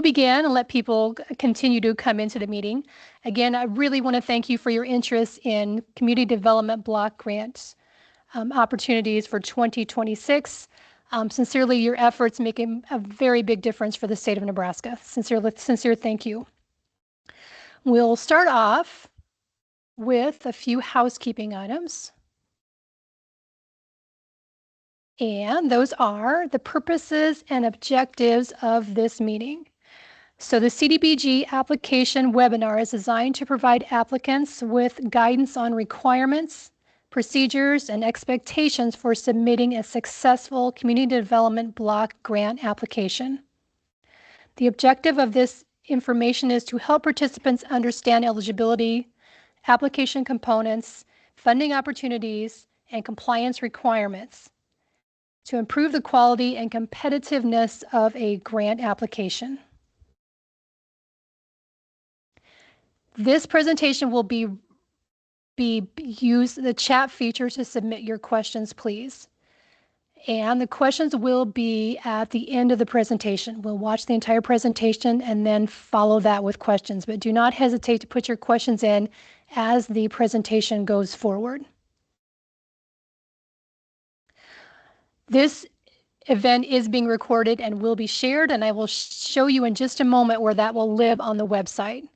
begin and let people continue to come into the meeting. Again, I really want to thank you for your interest in Community Development Block Grants opportunities for 2026. Sincerely, your efforts make a very big difference for the state of Nebraska. Sincere thank you. We'll start off with a few housekeeping items. And those are the purposes and objectives of this meeting. So the CDBG application webinar is designed to provide applicants with guidance on requirements, procedures, and expectations for submitting a successful Community Development Block Grant application. The objective of this information is to help participants understand eligibility, application components, funding opportunities, and compliance requirements to improve the quality and competitiveness of a grant application. This presentation will use the chat feature to submit your questions, please. And the questions will be at the end of the presentation. We'll watch the entire presentation and then follow that with questions, but do not hesitate to put your questions in as the presentation goes forward. This event is being recorded and will be shared, and I will show you in just a moment where that will live on the website.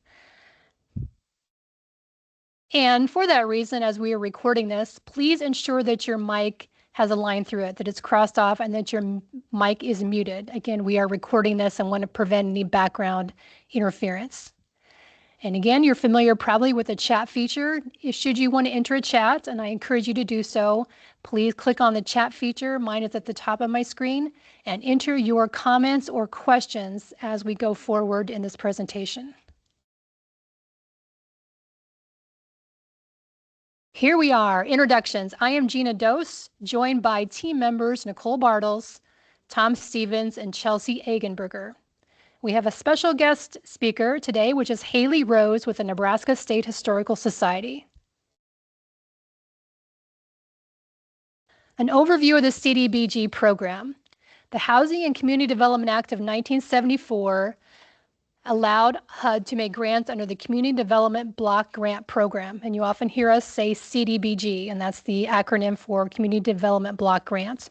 And for that reason, as we are recording this, please ensure that your mic has a line through it, that it's crossed off, and that your mic is muted. Again, we are recording this and want to prevent any background interference. And again, you're familiar probably with the chat feature. Should you want to enter a chat, and I encourage you to do so, please click on the chat feature. Mine is at the top of my screen, and enter your comments or questions as we go forward in this presentation. Here we are, introductions. I am Gina Dose, joined by team members Nicole Bartles, Tom Stevens, and Chelsea Agenberger. We have a special guest speaker today, which is Haley Rose with the Nebraska State Historical Society. An overview of the CDBG program. The Housing and Community Development Act of 1974 allowed HUD to make grants under the Community Development Block Grant Program. And you often hear us say CDBG, and that's the acronym for Community Development Block Grants.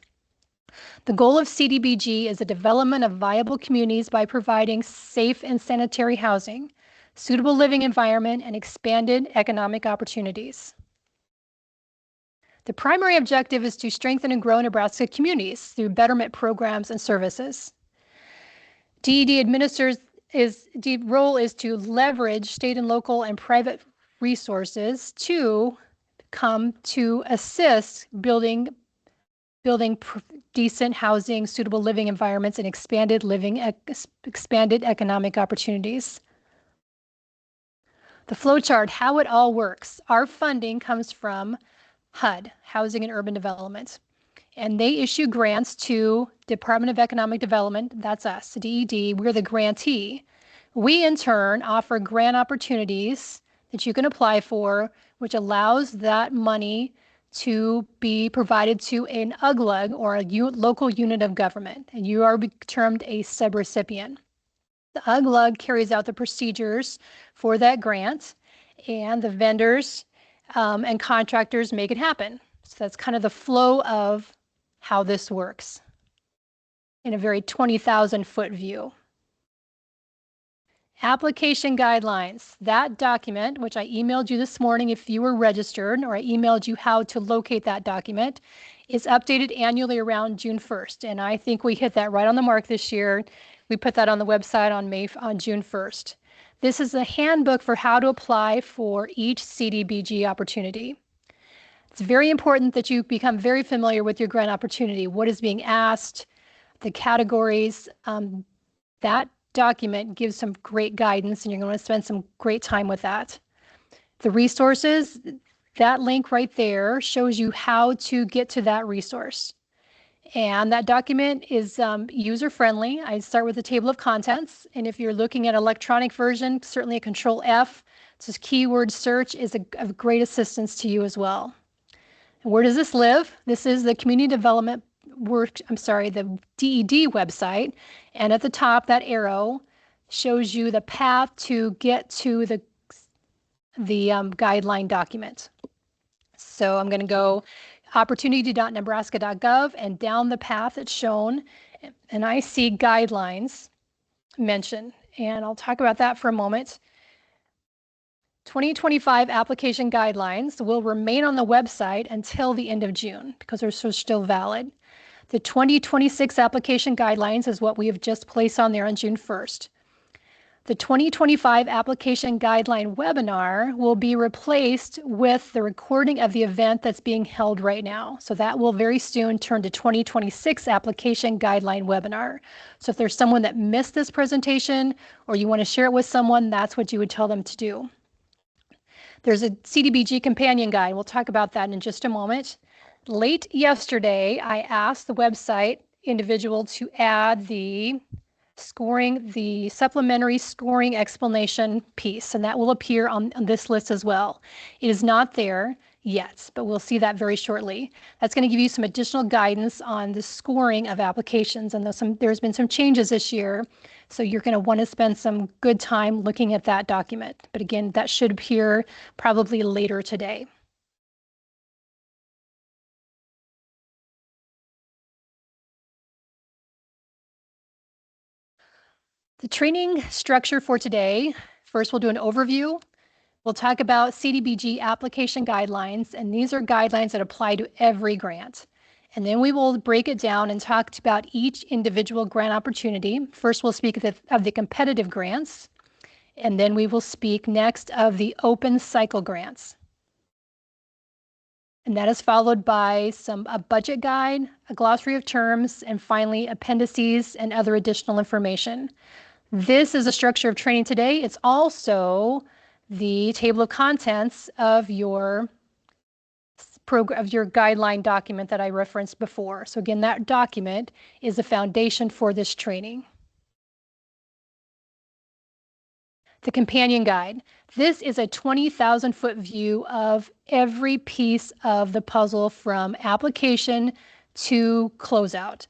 The goal of CDBG is the development of viable communities by providing safe and sanitary housing, suitable living environment, and expanded economic opportunities. The primary objective is to strengthen and grow Nebraska communities through betterment programs and services. DED administers the role is to leverage state and local and private resources to come to assist building decent housing, suitable living environments, and expanded economic opportunities. The flow chart, how it all works. Our funding comes from HUD, Housing and Urban Development, and they issue grants to Department of Economic Development. That's us, DED. We're the grantee. We, in turn, offer grant opportunities that you can apply for, which allows that money to be provided to an UGLUG, or a local unit of government, and you are termed a subrecipient. The UGLUG carries out the procedures for that grant, and the vendors and contractors make it happen. So that's kind of the flow of how this works in a very 20,000-foot view. Application guidelines. That document, which I emailed you this morning if you were registered, or I emailed you how to locate that document, is updated annually around June 1st. And I think we hit that right on the mark this year. We put that on the website on June 1st. This is a handbook for how to apply for each CDBG opportunity. It's very important that you become very familiar with your grant opportunity, what is being asked, the categories. That document gives some great guidance, and you're going to spend some great time with that. The resources, that link right there shows you how to get to that resource. And that document is user-friendly. I start with the table of contents, and if you're looking at electronic version, certainly a Control F. This keyword search is of great assistance to you as well. And where does this live? This is the Community Development the DED website, and at the top, that arrow shows you the path to get to the guideline document. So I'm going to go opportunity.nebraska.gov, and down the path it's shown, and I see guidelines mentioned, and I'll talk about that for a moment. 2025 application guidelines will remain on the website until the end of June because they're still valid. The 2026 application guidelines is what we have just placed on there on June 1st. The 2025 application guideline webinar will be replaced with the recording of the event that's being held right now. So that will very soon turn to 2026 application guideline webinar. So if there's someone that missed this presentation or you want to share it with someone, that's what you would tell them to do. There's a CDBG companion guide. We'll talk about that in just a moment. Late yesterday, I asked the website individual to add the supplementary scoring explanation piece, and that will appear on this list as well. It is not there yet, but we'll see that very shortly. That's going to give you some additional guidance on the scoring of applications, and there's been some changes this year, so you're going to want to spend some good time looking at that document. But again, that should appear probably later today. The training structure for today, first we'll do an overview. We'll talk about CDBG application guidelines, and these are guidelines that apply to every grant. And then we will break it down and talk about each individual grant opportunity. First, we'll speak of the competitive grants, and then we will speak next of the open cycle grants. And that is followed by a budget guide, a glossary of terms, and finally appendices and other additional information. This is a structure of training today. It's also the table of contents of your guideline document that I referenced before. So again, that document is the foundation for this training. The companion guide. This is a 20,000-foot view of every piece of the puzzle from application to closeout.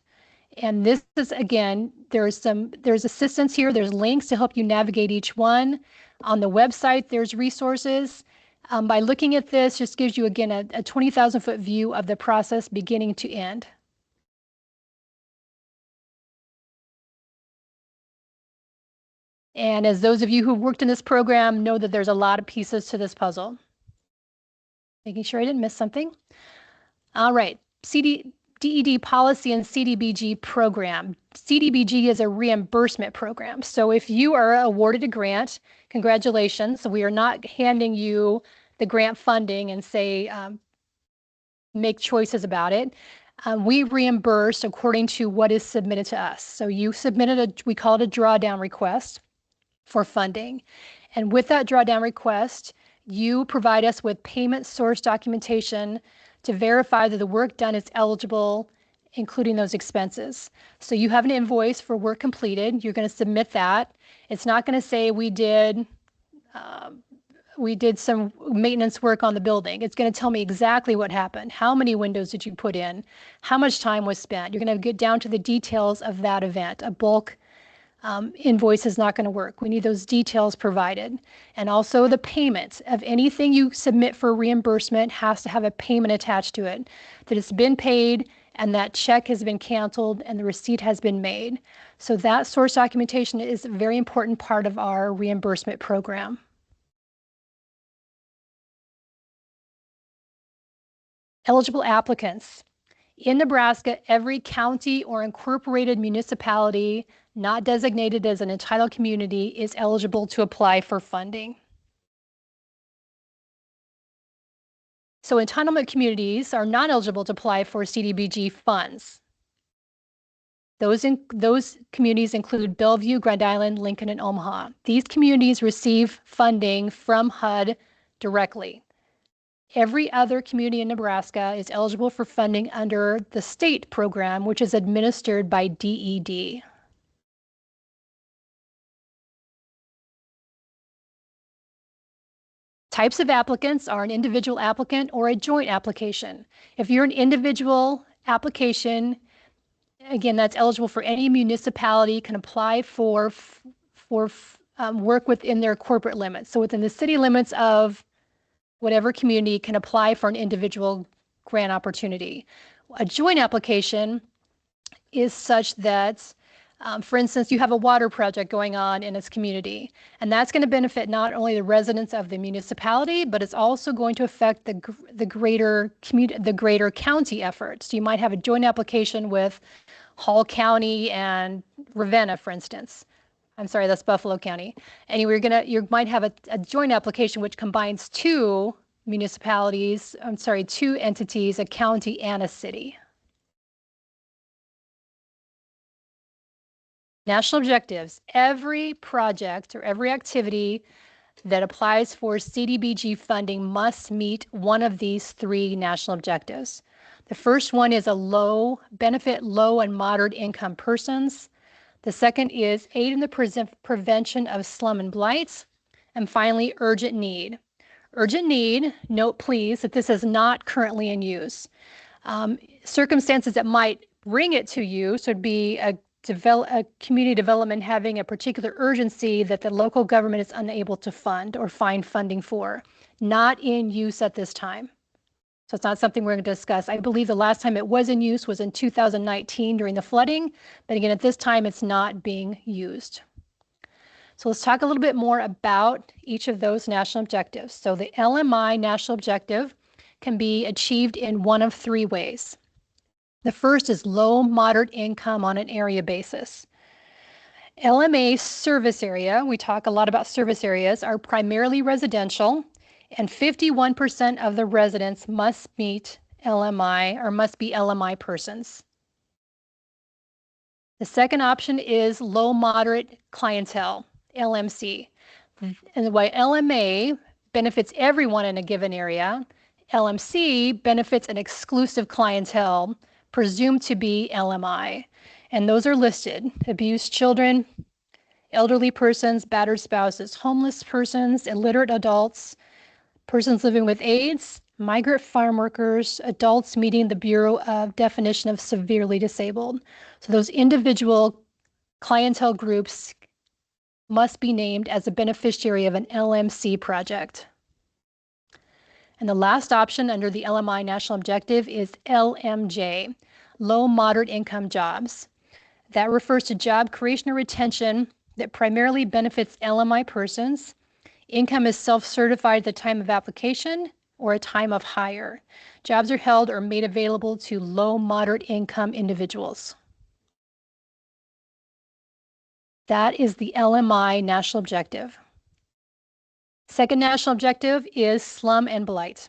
And this is, again, there's assistance here. There's links to help you navigate each one. On the website, there's resources. By looking at this, just gives you, again, a 20,000-foot view of the process beginning to end. And as those of you who've worked in this program know that there's a lot of pieces to this puzzle. Making sure I didn't miss something. All right, DED policy and CDBG program. CDBG is a reimbursement program. So if you are awarded a grant, congratulations. So we are not handing you the grant funding and say, make choices about it. We reimburse according to what is submitted to us. So you submitted we call it a drawdown request for funding. And with that drawdown request, you provide us with payment source documentation to verify that the work done is eligible, including those expenses. So you have an invoice for work completed. You're going to submit that. It's not going to say we did some maintenance work on the building. It's going to tell me exactly what happened. How many windows did you put in? How much time was spent? You're going to get down to the details of that event. A bulk invoice is not going to work. We need those details provided. And also the payment of anything you submit for reimbursement has to have a payment attached to it, that it's been paid and that check has been canceled and the receipt has been made. So that source documentation is a very important part of our reimbursement program. Eligible applicants. In Nebraska, every county or incorporated municipality not designated as an entitled community is eligible to apply for funding. So entitlement communities are not eligible to apply for CDBG funds. Those communities include Bellevue, Grand Island, Lincoln, and Omaha. These communities receive funding from HUD directly. Every other community in Nebraska is eligible for funding under the state program, which is administered by DED. Types of applicants are an individual applicant or a joint application. If you're an individual application, again, that's eligible for any municipality, can apply for or work within their corporate limits. So within the city limits of whatever community can apply for an individual grant opportunity. A joint application is such that, for instance, you have a water project going on in its community, and that's going to benefit not only the residents of the municipality, but it's also going to affect the greater county effort. So you might have a joint application with Hall County and Ravenna, for instance. I'm sorry, that's Buffalo County. Anyway, you might have a joint application which combines two municipalities, two entities, a county and a city. National objectives. Every project or every activity that applies for CDBG funding must meet one of these three national objectives. The first one is benefit low and moderate income persons. The second is aid in the prevention of slum and blight. And finally, urgent need. Urgent need, note please that this is not currently in use. Circumstances that might bring it to use would be a community development having a particular urgency that the local government is unable to fund or find funding for. Not in use at this time. So it's not something we're going to discuss. I believe the last time it was in use was in 2019 during the flooding, but again, at this time, it's not being used. So let's talk a little bit more about each of those national objectives. So the LMI national objective can be achieved in one of three ways. The first is low, moderate income on an area basis. LMA service area, we talk a lot about service areas, are primarily residential, and 51% of the residents must meet LMI or must be LMI persons. The second option is low, moderate clientele, LMC. And the way LMA benefits everyone in a given area, LMC benefits an exclusive clientele presumed to be LMI. And those are listed: abused children, elderly persons, battered spouses, homeless persons, illiterate adults, persons living with AIDS, migrant farm workers, adults meeting the Bureau of Definition of severely disabled. So those individual clientele groups must be named as a beneficiary of an LMC project. And the last option under the LMI national objective is LMJ, low moderate income jobs. That refers to job creation or retention that primarily benefits LMI persons. Income is self-certified at the time of application or a time of hire. Jobs are held or made available to low moderate income individuals. That is the LMI national objective. Second national objective is slum and blight.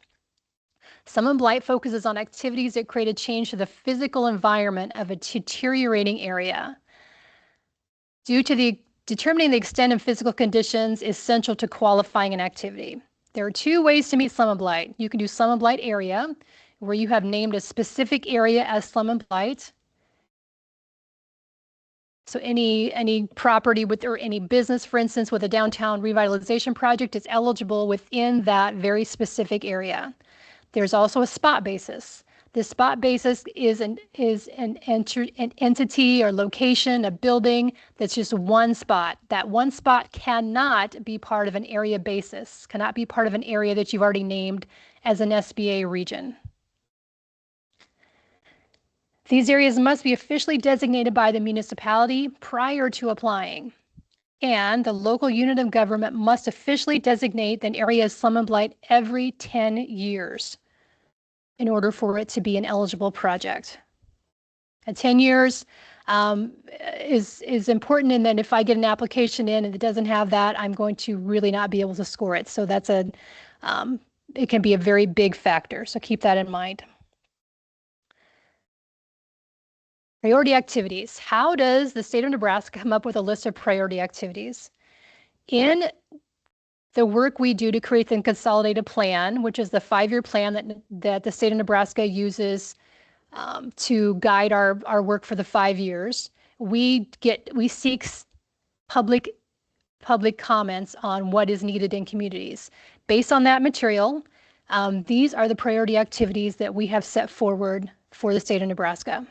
Slum and blight focuses on activities that create a change to the physical environment of a deteriorating area. Determining the extent and physical conditions is essential to qualifying an activity. There are two ways to meet slum and blight. You can do slum and blight area, where you have named a specific area as slum and blight. So any property or any business, for instance, with a downtown revitalization project is eligible within that very specific area. There's also a spot basis. This spot basis is an entity or location, a building that's just one spot. That one spot cannot be part of an area basis, cannot be part of an area that you've already named as an SBA region. These areas must be officially designated by the municipality prior to applying. And the local unit of government must officially designate an area as slum and blight every 10 years in order for it to be an eligible project. At 10 years is important, and then if I get an application in and it doesn't have that, I'm going to really not be able to score it. So that's it can be a very big factor, so keep that in mind. Priority activities. How does the state of Nebraska come up with a list of priority activities? In the work we do to create the consolidated plan, which is the 5-year plan that the state of Nebraska uses to guide our work for the 5 years, we seek public comments on what is needed in communities. Based on that material, these are the priority activities that we have set forward for the state of Nebraska.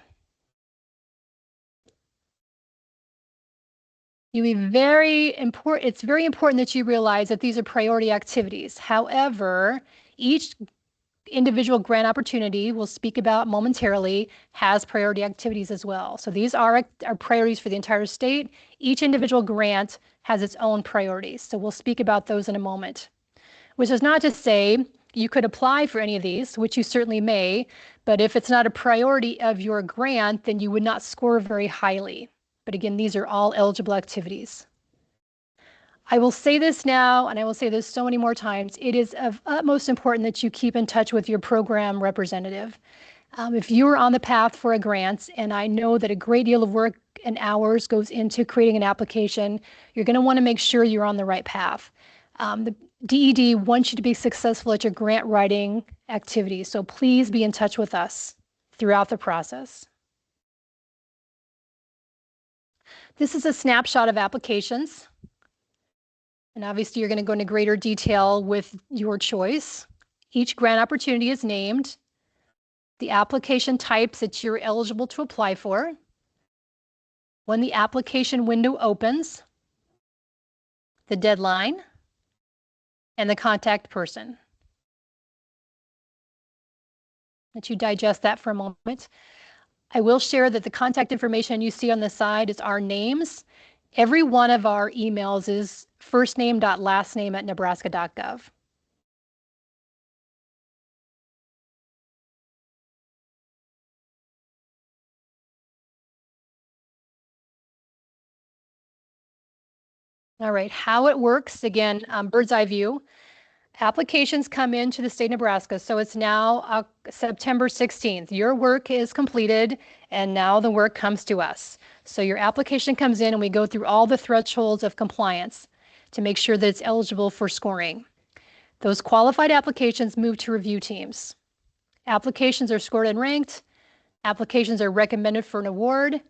It's very important that you realize that these are priority activities. However, each individual grant opportunity we'll speak about momentarily has priority activities as well. So these are our priorities for the entire state. Each individual grant has its own priorities. So we'll speak about those in a moment, which is not to say you could apply for any of these, which you certainly may, but if it's not a priority of your grant, then you would not score very highly. But again, these are all eligible activities. I will say this now, and I will say this so many more times, it is of utmost importance that you keep in touch with your program representative. If you are on the path for a grant, and I know that a great deal of work and hours goes into creating an application, you're going to want to make sure you're on the right path. The DED wants you to be successful at your grant writing activities, so please be in touch with us throughout the process. This is a snapshot of applications. And obviously, you're going to go into greater detail with your choice. Each grant opportunity is named, the application types that you're eligible to apply for, when the application window opens, the deadline, and the contact person. Let you digest that for a moment. I will share that the contact information you see on the side is our names. Every one of our emails is firstname.lastname@nebraska.gov. All right, how it works, again, bird's eye view. Applications come into the state of Nebraska, so it's now September 16th. Your work is completed, and now the work comes to us. So your application comes in, and we go through all the thresholds of compliance to make sure that it's eligible for scoring. Those qualified applications move to review teams. Applications are scored and ranked. Applications are recommended for an award.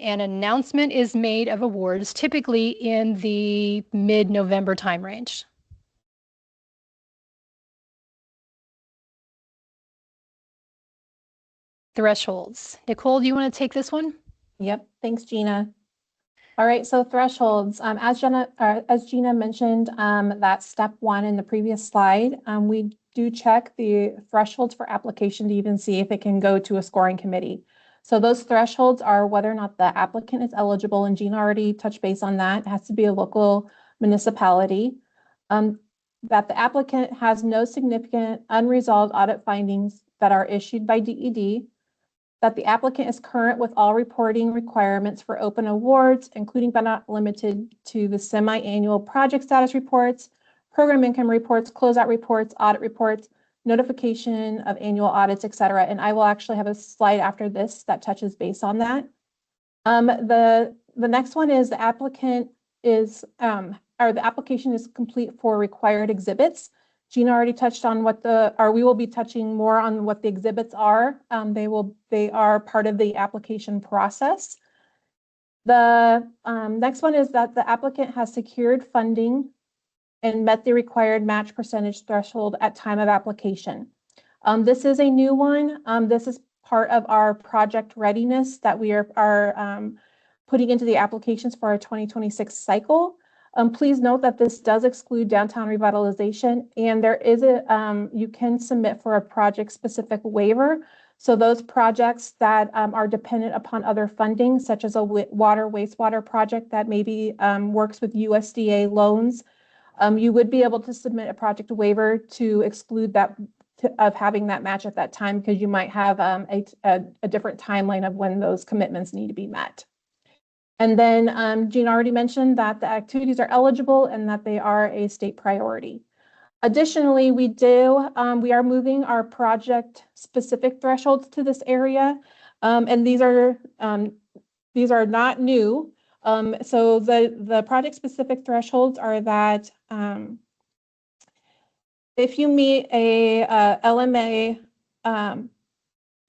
An announcement is made of awards, typically in the mid-November time range. Thresholds. Nicole, do you want to take this one? Yep, thanks, Gina. All right, so thresholds. As Gina mentioned, that's step one in the previous slide. We do check the thresholds for application to even see if it can go to a scoring committee. So those thresholds are whether or not the applicant is eligible, and Gina already touched base on that. It has to be a local municipality. That the applicant has no significant unresolved audit findings that are issued by DED, that the applicant is current with all reporting requirements for open awards, including but not limited to the semi-annual project status reports, program income reports, closeout reports, audit reports, notification of annual audits, et cetera. And I will actually have a slide after this that touches base on that. The next one is the applicant is, or the application is complete for required exhibits. Gina already touched on what we will be touching more on what the exhibits are. They are part of the application process. The next one is that the applicant has secured funding and met the required match percentage threshold at time of application. This is a new one. This is part of our project readiness that we are putting into the applications for our 2026 cycle. Please note that this does exclude downtown revitalization, and there is you can submit for a project-specific waiver. So those projects that are dependent upon other funding, such as a water wastewater project that maybe works with USDA loans, you would be able to submit a project waiver to exclude that of having that match at that time, because you might have a different timeline of when those commitments need to be met. And then Gina already mentioned that the activities are eligible and that they are a state priority. Additionally, we are moving our project specific thresholds to this area. And these are not new. So the project specific thresholds are that if you meet a LMA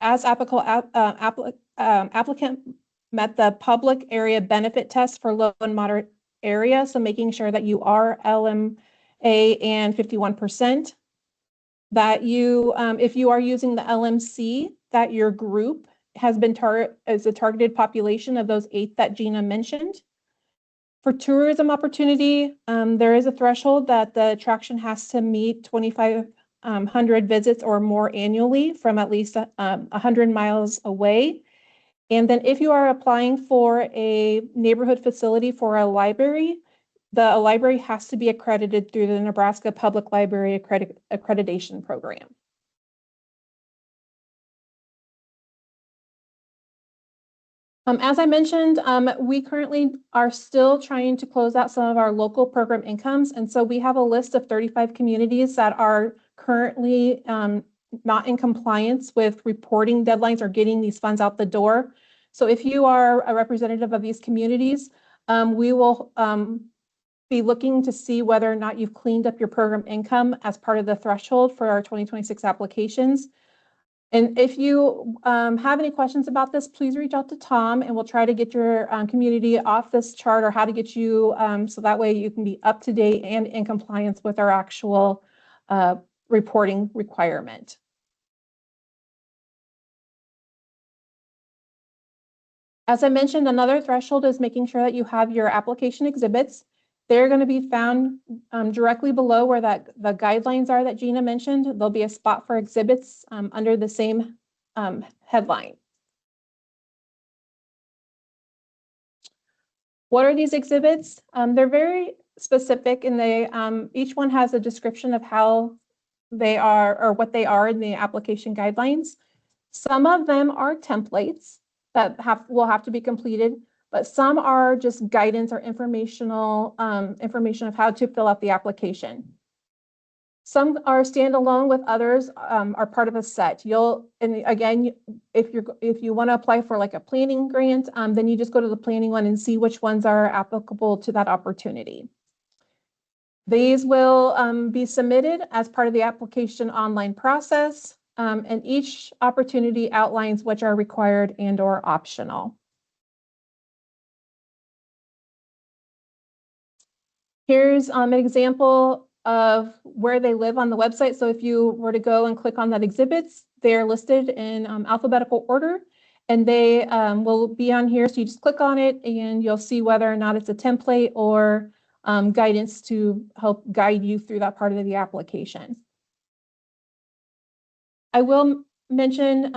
as applicable applicant met the public area benefit test for low and moderate area. So making sure that you are LMA and 51%, that you, if you are using the LMC, that your group has been as a targeted population of those 8 that Gina mentioned. For tourism opportunity, there is a threshold that the attraction has to meet 2,500 visits or more annually from at least 100 miles away. And then if you are applying for a neighborhood facility for a library, the library has to be accredited through the Nebraska Public Library Accreditation Program. As I mentioned, we currently are still trying to close out some of our local program incomes. And so we have a list of 35 communities that are currently not in compliance with reporting deadlines or getting these funds out the door. So if you are a representative of these communities, we will be looking to see whether or not you've cleaned up your program income as part of the threshold for our 2026 applications. And if you have any questions about this, please reach out to Tom and we'll try to get your community off this chart or how to get you so that way you can be up to date and in compliance with our actual reporting requirement. As I mentioned, another threshold is making sure that you have your application exhibits. They're going to be found directly below where the guidelines are that Gina mentioned. There'll be a spot for exhibits under the same headline. What are these exhibits? They're very specific and they each one has a description of how they are or what they are in the application guidelines. Some of them are templates that will have to be completed, but some are just guidance or informational information of how to fill out the application. Some are standalone with others are part of a set. And again, if you want to apply for like a planning grant, then you just go to the planning one and see which ones are applicable to that opportunity. These will be submitted as part of the application online process, and each opportunity outlines which are required and or optional. Here's an example of where they live on the website. So if you were to go and click on that exhibits, they're listed in alphabetical order and they will be on here. So you just click on it and you'll see whether or not it's a template or guidance to help guide you through that part of the application. I will mention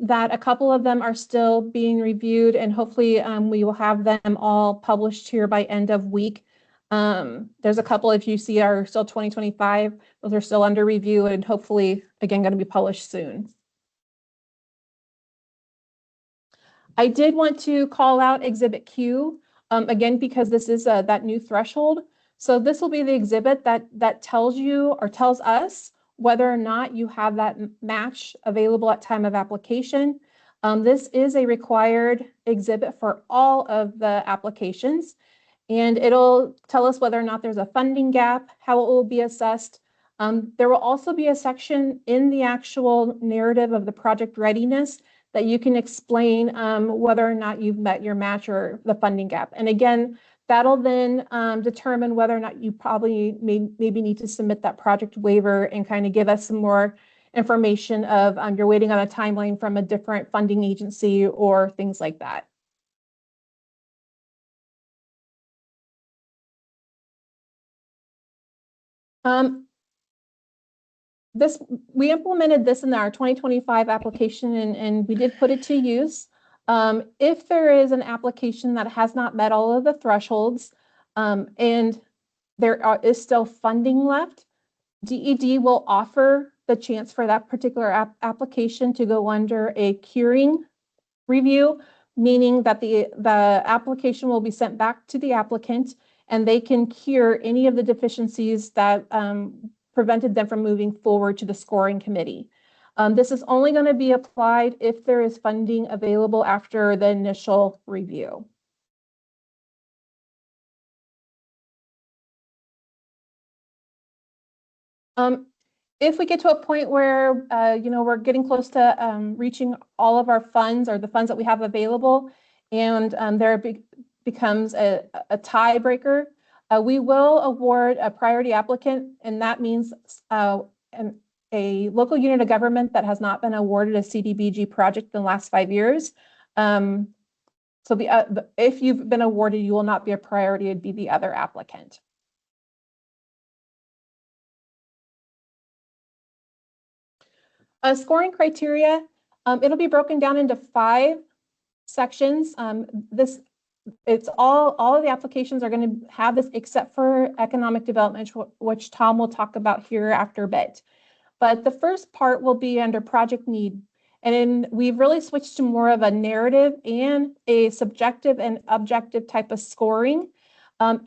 that a couple of them are still being reviewed and hopefully we will have them all published here by end of week. There's a couple, if you see, are still 2025. Those are still under review and hopefully, again, going to be published soon. I did want to call out Exhibit Q, again, because this is that new threshold. So this will be the exhibit that tells you or tells us whether or not you have that match available at time of application. This is a required exhibit for all of the applications. And it'll tell us whether or not there's a funding gap, how it will be assessed. There will also be a section in the actual narrative of the project readiness that you can explain whether or not you've met your match or the funding gap. And again, that'll then determine whether or not you probably maybe need to submit that project waiver and kind of give us some more information of you're waiting on a timeline from a different funding agency or things like that. We implemented this in our 2025 application and we did put it to use. If there is an application that has not met all of the thresholds and there is still funding left, DED will offer the chance for that particular application to go under a curing review, meaning that the application will be sent back to the applicant and they can cure any of the deficiencies that prevented them from moving forward to the scoring committee. This is only going to be applied if there is funding available after the initial review. If we get to a point where we're getting close to reaching all of our funds or the funds that we have available, and there becomes a tiebreaker, we will award a priority applicant, and that means a local unit of government that has not been awarded a CDBG project in the last 5 years. So if you've been awarded, you will not be a priority, it'd be the other applicant. Scoring criteria, it'll be broken down into 5 sections. It's all of the applications are going to have this except for economic development, which Tom will talk about here after a bit. But the first part will be under project need. And we've really switched to more of a narrative and a subjective and objective type of scoring.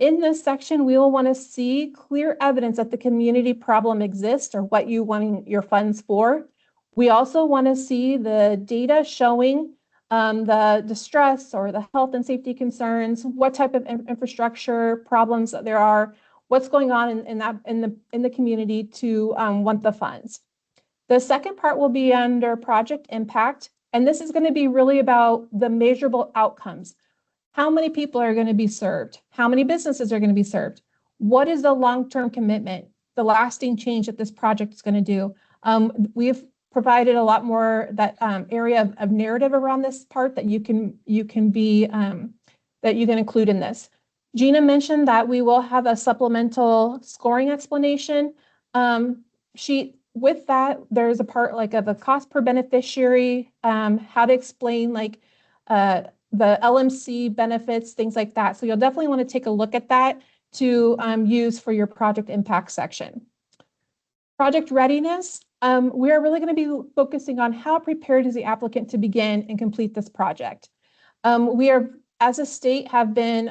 In this section, we will want to see clear evidence that the community problem exists or what you want your funds for. We also want to see the data showing the distress or the health and safety concerns, what type of infrastructure problems that there are, what's going on in the community to want the funds. The second part will be under project impact, and this is going to be really about the measurable outcomes. How many people are going to be served? How many businesses are going to be served? What is the long-term commitment, the lasting change that this project is going to do? We've provided a lot more that area of narrative around this part that you can include in this. Gina mentioned that we will have a supplemental scoring explanation sheet. With that, there's a part like of a cost per beneficiary, how to explain like the LMC benefits, things like that. So you'll definitely want to take a look at that to use for your project impact section. Project readiness, we are really going to be focusing on how prepared is the applicant to begin and complete this project. We are, as a state, have been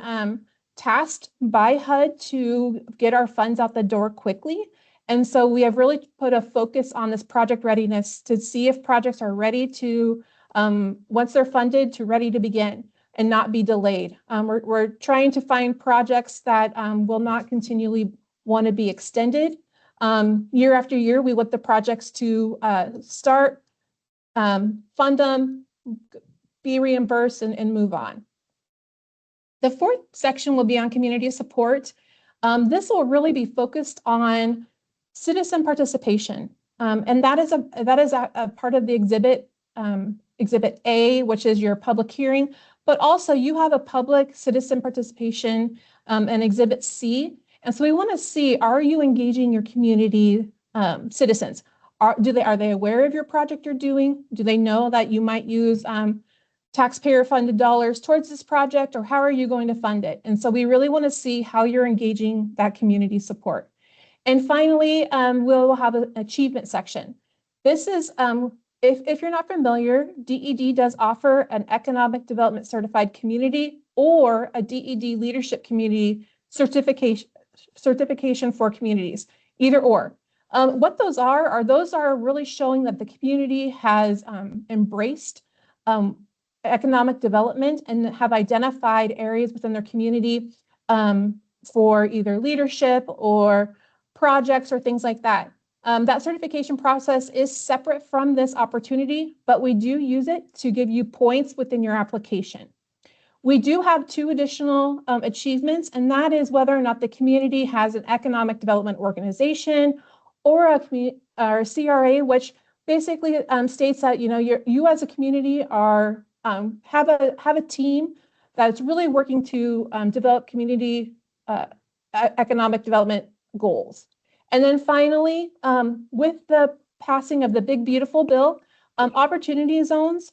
tasked by HUD to get our funds out the door quickly. And so we have really put a focus on this project readiness to see if projects are ready to, once they're funded, to ready to begin and not be delayed. We're trying to find projects that will not continually want to be extended. Year after year, we want the projects to start, fund them, be reimbursed, and move on. The fourth section will be on community support. This will really be focused on citizen participation, and that is a part of the exhibit, Exhibit A, which is your public hearing, but also you have a public citizen participation and Exhibit C. And so we want to see, are you engaging your community citizens? Are they aware of your project you're doing? Do they know that you might use taxpayer funded dollars towards this project, or how are you going to fund it? And so we really want to see how you're engaging that community support. And finally, we'll have an achievement section. This is, if you're not familiar, DED does offer an economic development certified community or a DED leadership community certification for communities, either or. What those are really showing that the community has embraced economic development and have identified areas within their community for either leadership or projects or things like that. That certification process is separate from this opportunity, but we do use it to give you points within your application. We do have 2 additional achievements, and that is whether or not the community has an economic development organization or a CRA, which basically states that you as a community are have a team that's really working to develop community economic development goals. And then finally, with the passing of the Big Beautiful Bill, opportunity zones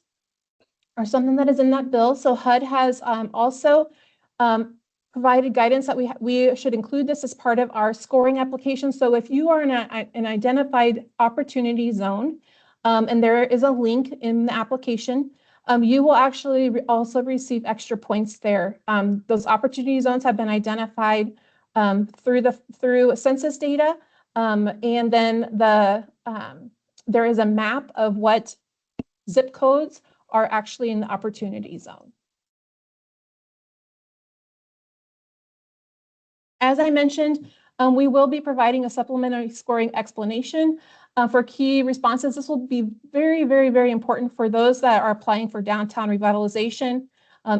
are something that is in that bill. So HUD has also provided guidance that we should include this as part of our scoring application. So if you are in an identified opportunity zone, and there is a link in the application, you will actually also receive extra points there. Those opportunity zones have been identified through census data, and then there is a map of what zip codes are actually in the opportunity zone. As I mentioned, we will be providing a supplementary scoring explanation for key responses. This will be very, very, very important for those that are applying for downtown revitalization,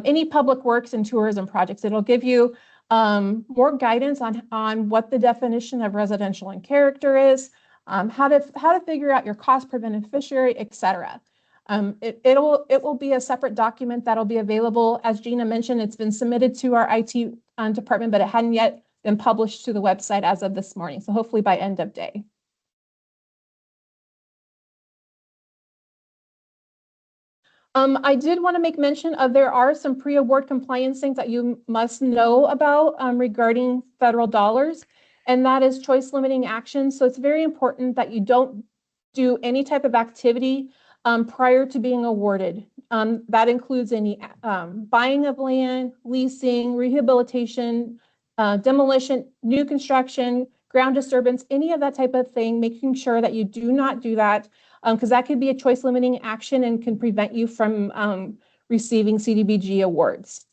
any public works and tourism projects. It'll give you more guidance on what the definition of residential in character is, how to figure out your cost per beneficiary, etc. It will be a separate document that'll be available. As Gina mentioned, it's been submitted to our IT department, but it hadn't yet been published to the website as of this morning. So hopefully by end of day. I did want to make mention of there are some pre-award compliance things that you must know about regarding federal dollars, and that is choice limiting action. So it's very important that you don't do any type of activity prior to being awarded. That includes any buying of land, leasing, rehabilitation, demolition, new construction, ground disturbance, any of that type of thing, making sure that you do not do that, because that could be a choice limiting action and can prevent you from receiving CDBG awards.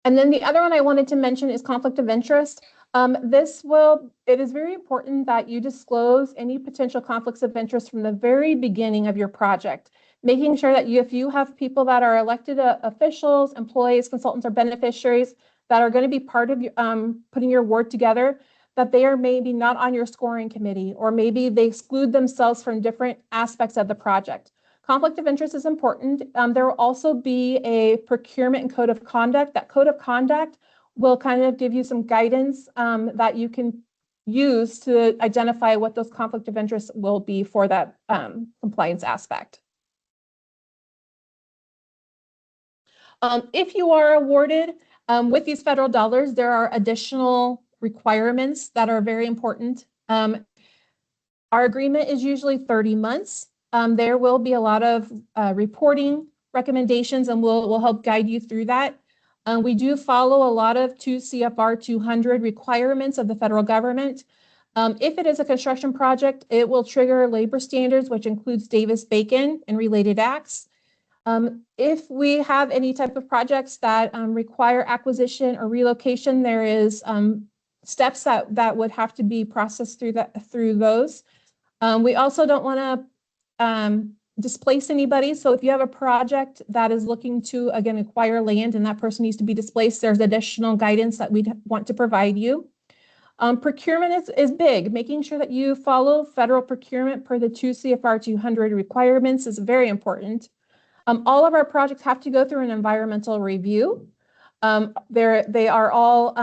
And then the other one I wanted to mention is conflict of interest. It is very important that you disclose any potential conflicts of interest from the very beginning of your project, making sure that if you have people that are elected officials, employees, consultants, or beneficiaries that are going to be part of putting your award together, that they are maybe not on your scoring committee, or maybe they exclude themselves from different aspects of the project. Conflict of interest is important. There will also be a procurement and code of conduct. That code of conduct will kind of give you some guidance that you can use to identify what those conflict of interest will be for that compliance aspect. If you are awarded with these federal dollars, there are additional requirements that are very important. Our agreement is usually 30 months. There will be a lot of reporting recommendations, and we'll help guide you through that. We do follow a lot of 2 CFR 200 requirements of the federal government. If it is a construction project, it will trigger labor standards, which includes Davis-Bacon and related acts. If we have any type of projects that require acquisition or relocation, there is steps that would have to be processed through those. We also don't want to displace anybody. So if you have a project that is looking to, again, acquire land and that person needs to be displaced, there's additional guidance that we'd want to provide you. Procurement is big. Making sure that you follow federal procurement per the 2 CFR 200 requirements is very important. All of our projects have to go through an environmental review. They are all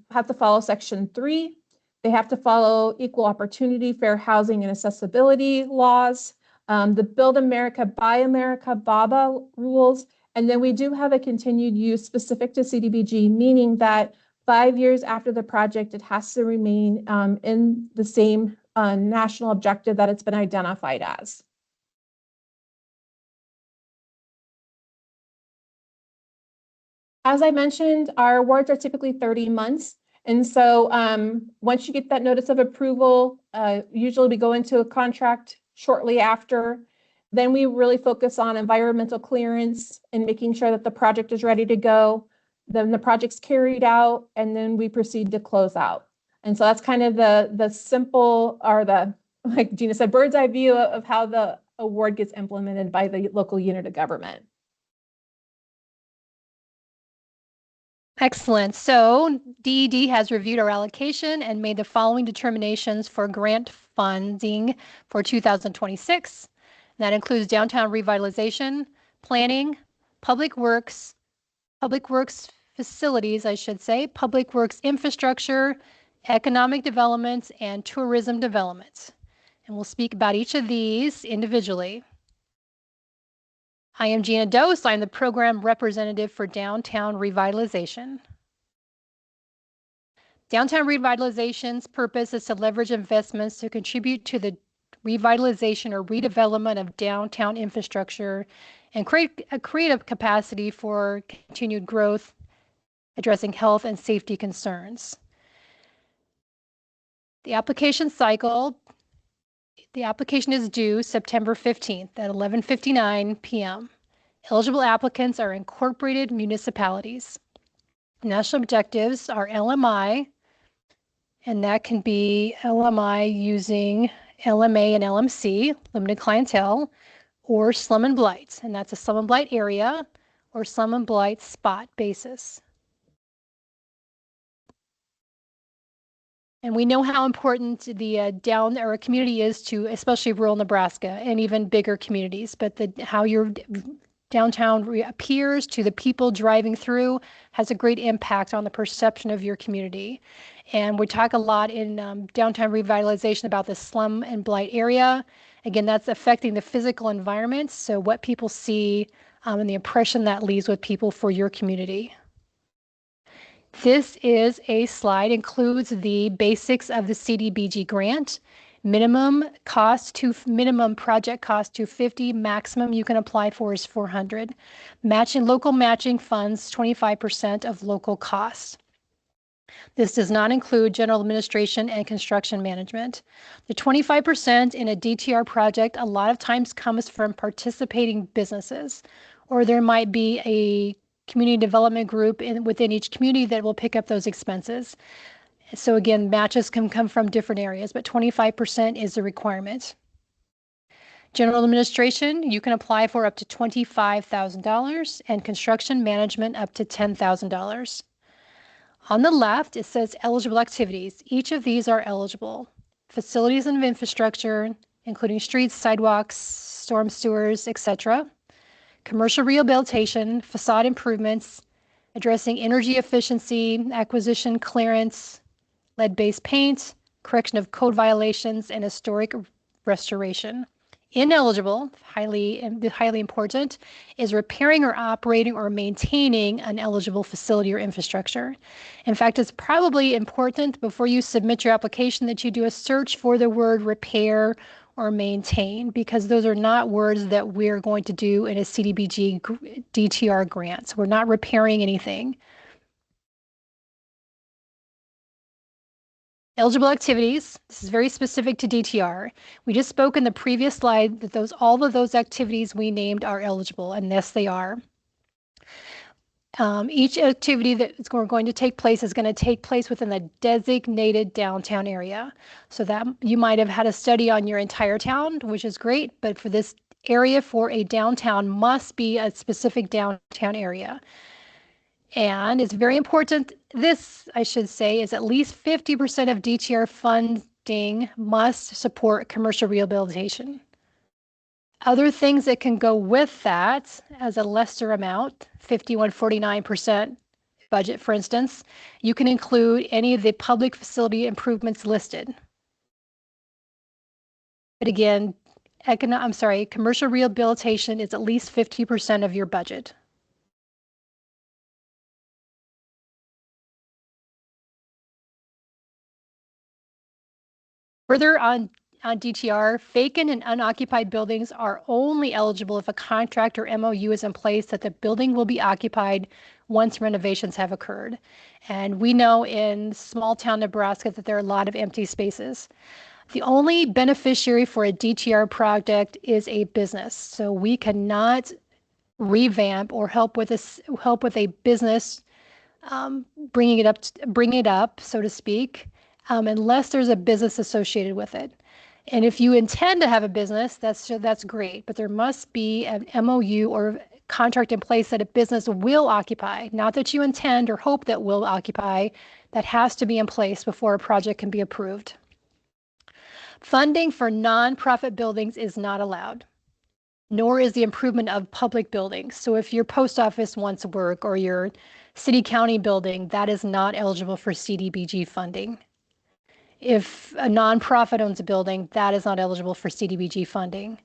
have to follow Section 3. They have to follow equal opportunity, fair housing, and accessibility laws, the Build America, Buy America, BABA rules. And then we do have a continued use specific to CDBG, meaning that 5 years after the project, it has to remain in the same national objective that it's been identified as. As I mentioned, our awards are typically 30 months. And so once you get that notice of approval, usually we go into a contract shortly after. Then we really focus on environmental clearance and making sure that the project is ready to go. Then the project's carried out, and then we proceed to close out. And so that's kind of the simple, or the, like Gina said, bird's eye view of how the award gets implemented by the local unit of government. Excellent. So DED has reviewed our allocation and made the following determinations for grant funding for 2026. That includes downtown revitalization, planning, public works facilities, I should say, public works infrastructure, economic development, and tourism development. And we'll speak about each of these individually. I am Gina Dose. I'm the program representative for Downtown Revitalization. Downtown Revitalization's purpose is to leverage investments to contribute to the revitalization or redevelopment of downtown infrastructure and create a creative capacity for continued growth, addressing health and safety concerns. The application is due September 15th at 11:59 p.m. Eligible applicants are incorporated municipalities. National objectives are LMI, and that can be LMI using LMA and LMC, limited clientele, or slum and blight, and that's a slum and blight area or slum and blight spot basis. And we know how important the down or community is to, especially rural Nebraska and even bigger communities. But how your downtown appears to the people driving through has a great impact on the perception of your community. And we talk a lot in downtown revitalization about the slum and blight area. Again, that's affecting the physical environment. So what people see and the impression that leaves with people for your community. This is a slide, includes the basics of the CDBG grant. Minimum project cost $250, maximum you can apply for is $400. Local matching funds, 25% of local costs. This does not include general administration and construction management. The 25% in a DTR project a lot of times comes from participating businesses, or there might be a community development group within each community that will pick up those expenses. So again, matches can come from different areas, but 25% is the requirement. General administration, you can apply for up to $25,000 and construction management up to $10,000. On the left, it says eligible activities. Each of these are eligible. Facilities and infrastructure, including streets, sidewalks, storm sewers, etc. Commercial rehabilitation, facade improvements, addressing energy efficiency, acquisition clearance, lead-based paint, correction of code violations, and historic restoration. Ineligible, highly important, is repairing or operating or maintaining an eligible facility or infrastructure. In fact, it's probably important before you submit your application that you do a search for the word repair or maintain, because those are not words that we're going to do in a CDBG DTR grant. So we're not repairing anything. Eligible activities, this is very specific to DTR. We just spoke in the previous slide that all of those activities we named are eligible, and yes, they are. Each activity that is going to take place is going to take place within the designated downtown area. So that you might have had a study on your entire town, which is great, but for this area for a downtown must be a specific downtown area. And it's very important, this, I should say, is at least 50% of DTR funding must support commercial rehabilitation. Other things that can go with that as a lesser amount, 5149% budget, for instance, you can include any of the public facility improvements listed. But again, commercial rehabilitation is at least 50% of your budget. Further on DTR, vacant and unoccupied buildings are only eligible if a contract or MOU is in place that the building will be occupied once renovations have occurred. And we know in small town Nebraska that there are a lot of empty spaces. The only beneficiary for a DTR project is a business. So we cannot revamp or help with a business bring it up, so to speak, unless there's a business associated with it. And if you intend to have a business, that's great, but there must be an MOU or contract in place that a business will occupy, not that you intend or hope that will occupy. That has to be in place before a project can be approved. Funding for nonprofit buildings is not allowed, nor is the improvement of public buildings. So if your post office wants work or your city county building, that is not eligible for CDBG funding. If a nonprofit owns a building, that is not eligible for CDBG funding.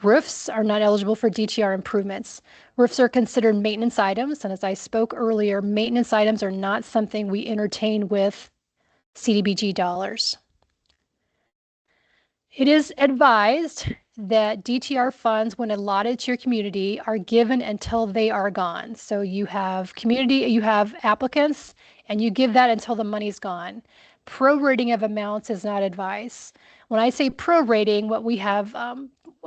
Roofs are not eligible for DTR improvements. Roofs are considered maintenance items, and as I spoke earlier, maintenance items are not something we entertain with CDBG dollars. It is advised that DTR funds, when allotted to your community, are given until they are gone. So you have applicants, and you give that until the money's gone. Prorating of amounts is not advised. When I say prorating, what we have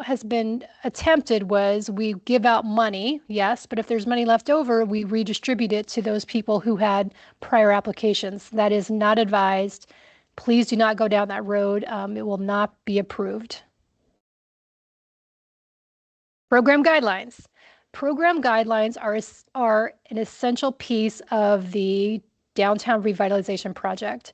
has been attempted was we give out money, yes, but if there's money left over, we redistribute it to those people who had prior applications. That is not advised. Please do not go down that road. It will not be approved. Program guidelines. Program guidelines are an essential piece of the downtown revitalization project.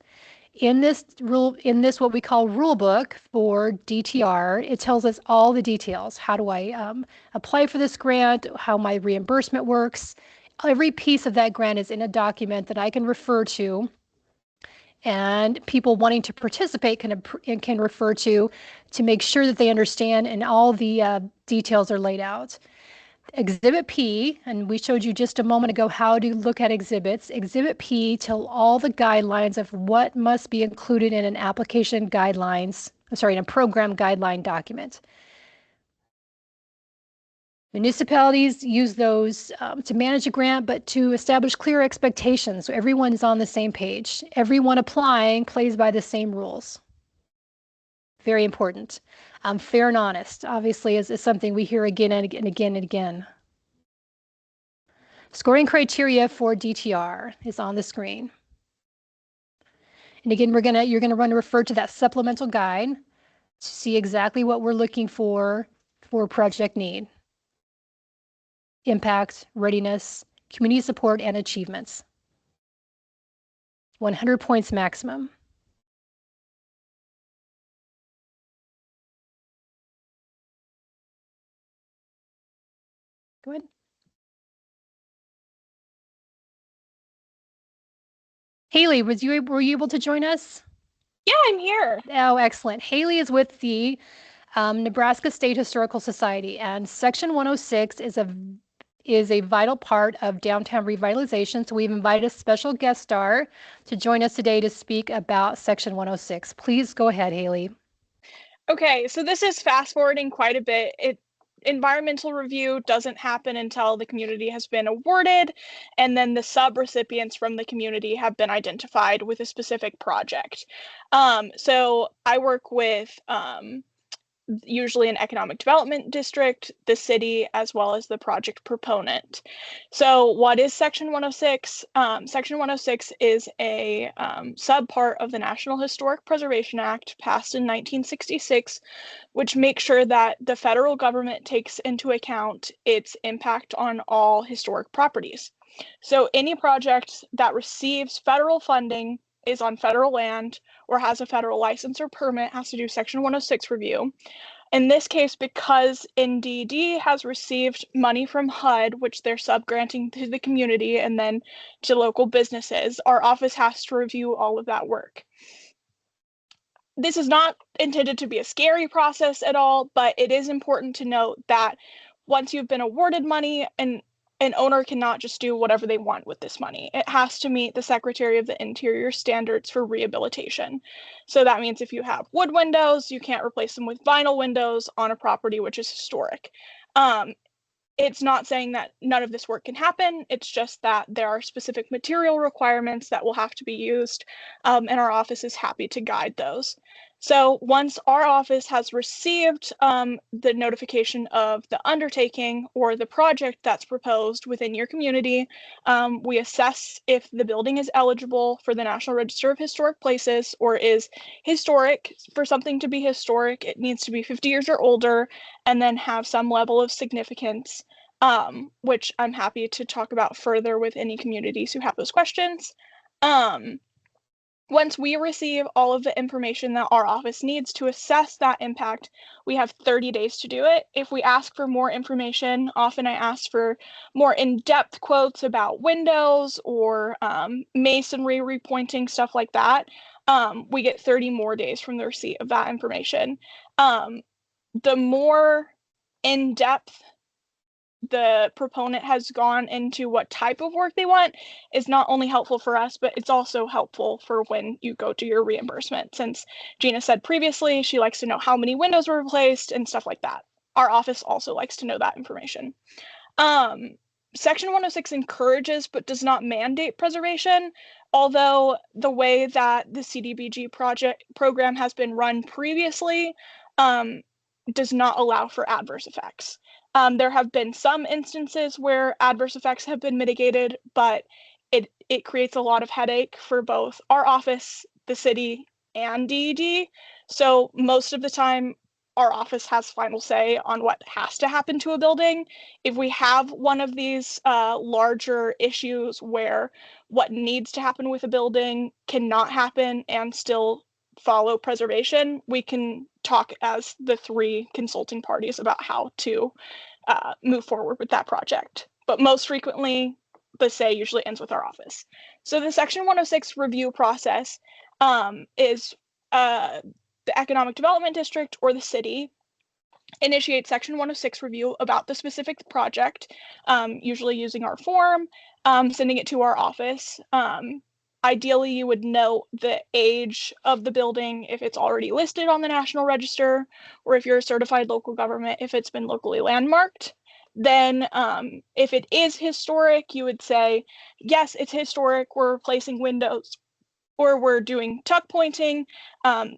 In this what we call rule book for DTR, it tells us all the details. How do I apply for this grant? How my reimbursement works? Every piece of that grant is in a document that I can refer to, and people wanting to participate can refer to make sure that they understand, and all the details are laid out. Exhibit P, and we showed you just a moment ago how to look at exhibits. Exhibit P tell all the guidelines of what must be included in an application guidelines, in a program guideline document. Municipalities use those to manage a grant, but to establish clear expectations so everyone is on the same page. Everyone applying plays by the same rules. Very important. Fair and honest, obviously, is something we hear again and again and again and again. Scoring criteria for DTR is on the screen. And again, you're gonna want to refer to that supplemental guide to see exactly what we're looking for project need. Impact, readiness, community support, and achievements. 100 points maximum. Go ahead. Haley, were you able to join us? Yeah, I'm here. Oh, excellent. Haley is with the Nebraska State Historical Society, and Section 106 is a vital part of downtown revitalization. So we've invited a special guest star to join us today to speak about Section 106. Please go ahead, Haley. Okay, so this is fast forwarding quite a bit. Environmental review doesn't happen until the community has been awarded, and then the sub-recipients from the community have been identified with a specific project. So I work with usually an economic development district, the city, as well as the project proponent. So what is Section 106? Section 106 is a subpart of the National Historic Preservation Act passed in 1966, which makes sure that the federal government takes into account its impact on all historic properties. So any project that receives federal funding, is on federal land, or has a federal license or permit has to do Section 106 review. In this case, because NDED has received money from HUD, which they're subgranting to the community and then to local businesses, our office has to review all of that work. This is not intended to be a scary process at all, but it is important to note that once you've been awarded money, an owner cannot just do whatever they want with this money. It has to meet the Secretary of the Interior standards for rehabilitation. So that means if you have wood windows, you can't replace them with vinyl windows on a property which is historic. It's not saying that none of this work can happen. It's just that there are specific material requirements that will have to be used, and our office is happy to guide those. So once our office has received the notification of the undertaking or the project that's proposed within your community, we assess if the building is eligible for the National Register of Historic Places or is historic. For something to be historic, it needs to be 50 years or older and then have some level of significance, which I'm happy to talk about further with any communities who have those questions. Once we receive all of the information that our office needs to assess that impact, we have 30 days to do it. If we ask for more information, often I ask for more in-depth quotes about windows or masonry repointing, stuff like that. We get 30 more days from the receipt of that information. The more in-depth the proponent has gone into what type of work they want is not only helpful for us, but it's also helpful for when you go to your reimbursement. Since Gina said previously, she likes to know how many windows were replaced and stuff like that. Our office also likes to know that information. Section 106 encourages but does not mandate preservation, although the way that the CDBG program has been run previously does not allow for adverse effects. There have been some instances where adverse effects have been mitigated, but it creates a lot of headache for both our office, the city, and DED. So most of the time, our office has final say on what has to happen to a building. If we have one of these larger issues where what needs to happen with a building cannot happen and still follow preservation, we can talk as the three consulting parties about how to move forward with that project. But most frequently, the say usually ends with our office. So the Section 106 review process is the Economic Development District or the city initiates Section 106 review about the specific project, usually using our form, sending it to our office. Ideally, you would know the age of the building if it's already listed on the National Register, or if you're a certified local government, if it's been locally landmarked. Then if it is historic, you would say, yes, it's historic, we're replacing windows, or we're doing tuck pointing.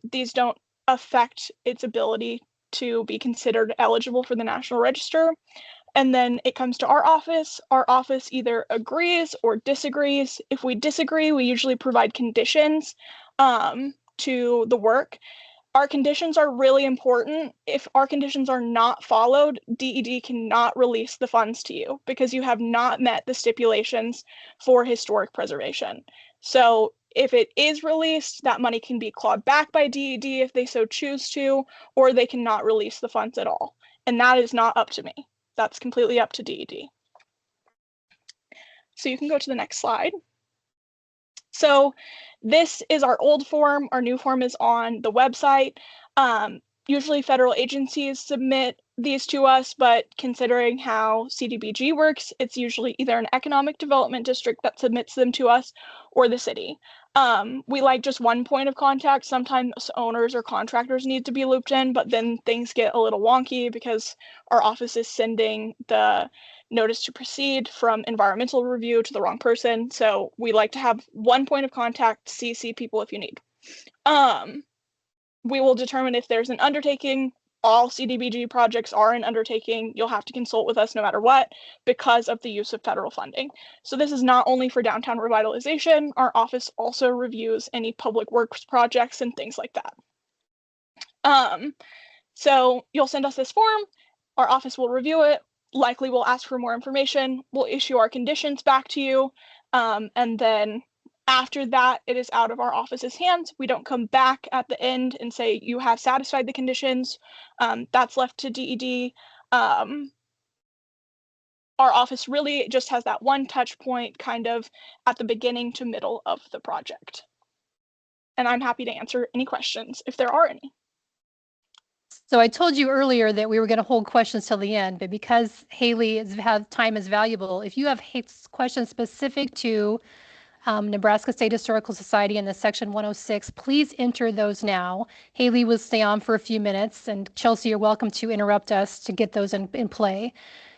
These don't affect its ability to be considered eligible for the National Register. And then it comes to our office. Our office either agrees or disagrees. If we disagree, we usually provide conditions to the work. Our conditions are really important. If our conditions are not followed, DED cannot release the funds to you because you have not met the stipulations for historic preservation. So if it is released, that money can be clawed back by DED if they so choose to, or they cannot release the funds at all. And that is not up to me. That's completely up to DED. So you can go to the next slide. So this is our old form. Our new form is on the website. Usually federal agencies submit these to us, but considering how CDBG works, it's usually either an economic development district that submits them to us or the city. We like just one point of contact. Sometimes owners or contractors need to be looped in, but then things get a little wonky because our office is sending the notice to proceed from environmental review to the wrong person. So we like to have one point of contact, CC people if you need. We will determine if there's an undertaking. All CDBG projects are an undertaking. You'll have to consult with us no matter what because of the use of federal funding. So this is not only for downtown revitalization. Our office also reviews any public works projects and things like that. So you'll send us this form. Our office will review it. Likely we'll ask for more information. We'll issue our conditions back to you. And then after that, it is out of our office's hands. We don't come back at the end and say, you have satisfied the conditions. That's left to DED. Our office really just has that one touch point kind of at the beginning to middle of the project. And I'm happy to answer any questions if there are any. So I told you earlier that we were going to hold questions till the end, but because Haley time is valuable, if you have questions specific to Nebraska State Historical Society and the Section 106, please enter those now. Haley will stay on for a few minutes, and Chelsea, you're welcome to interrupt us to get those in play.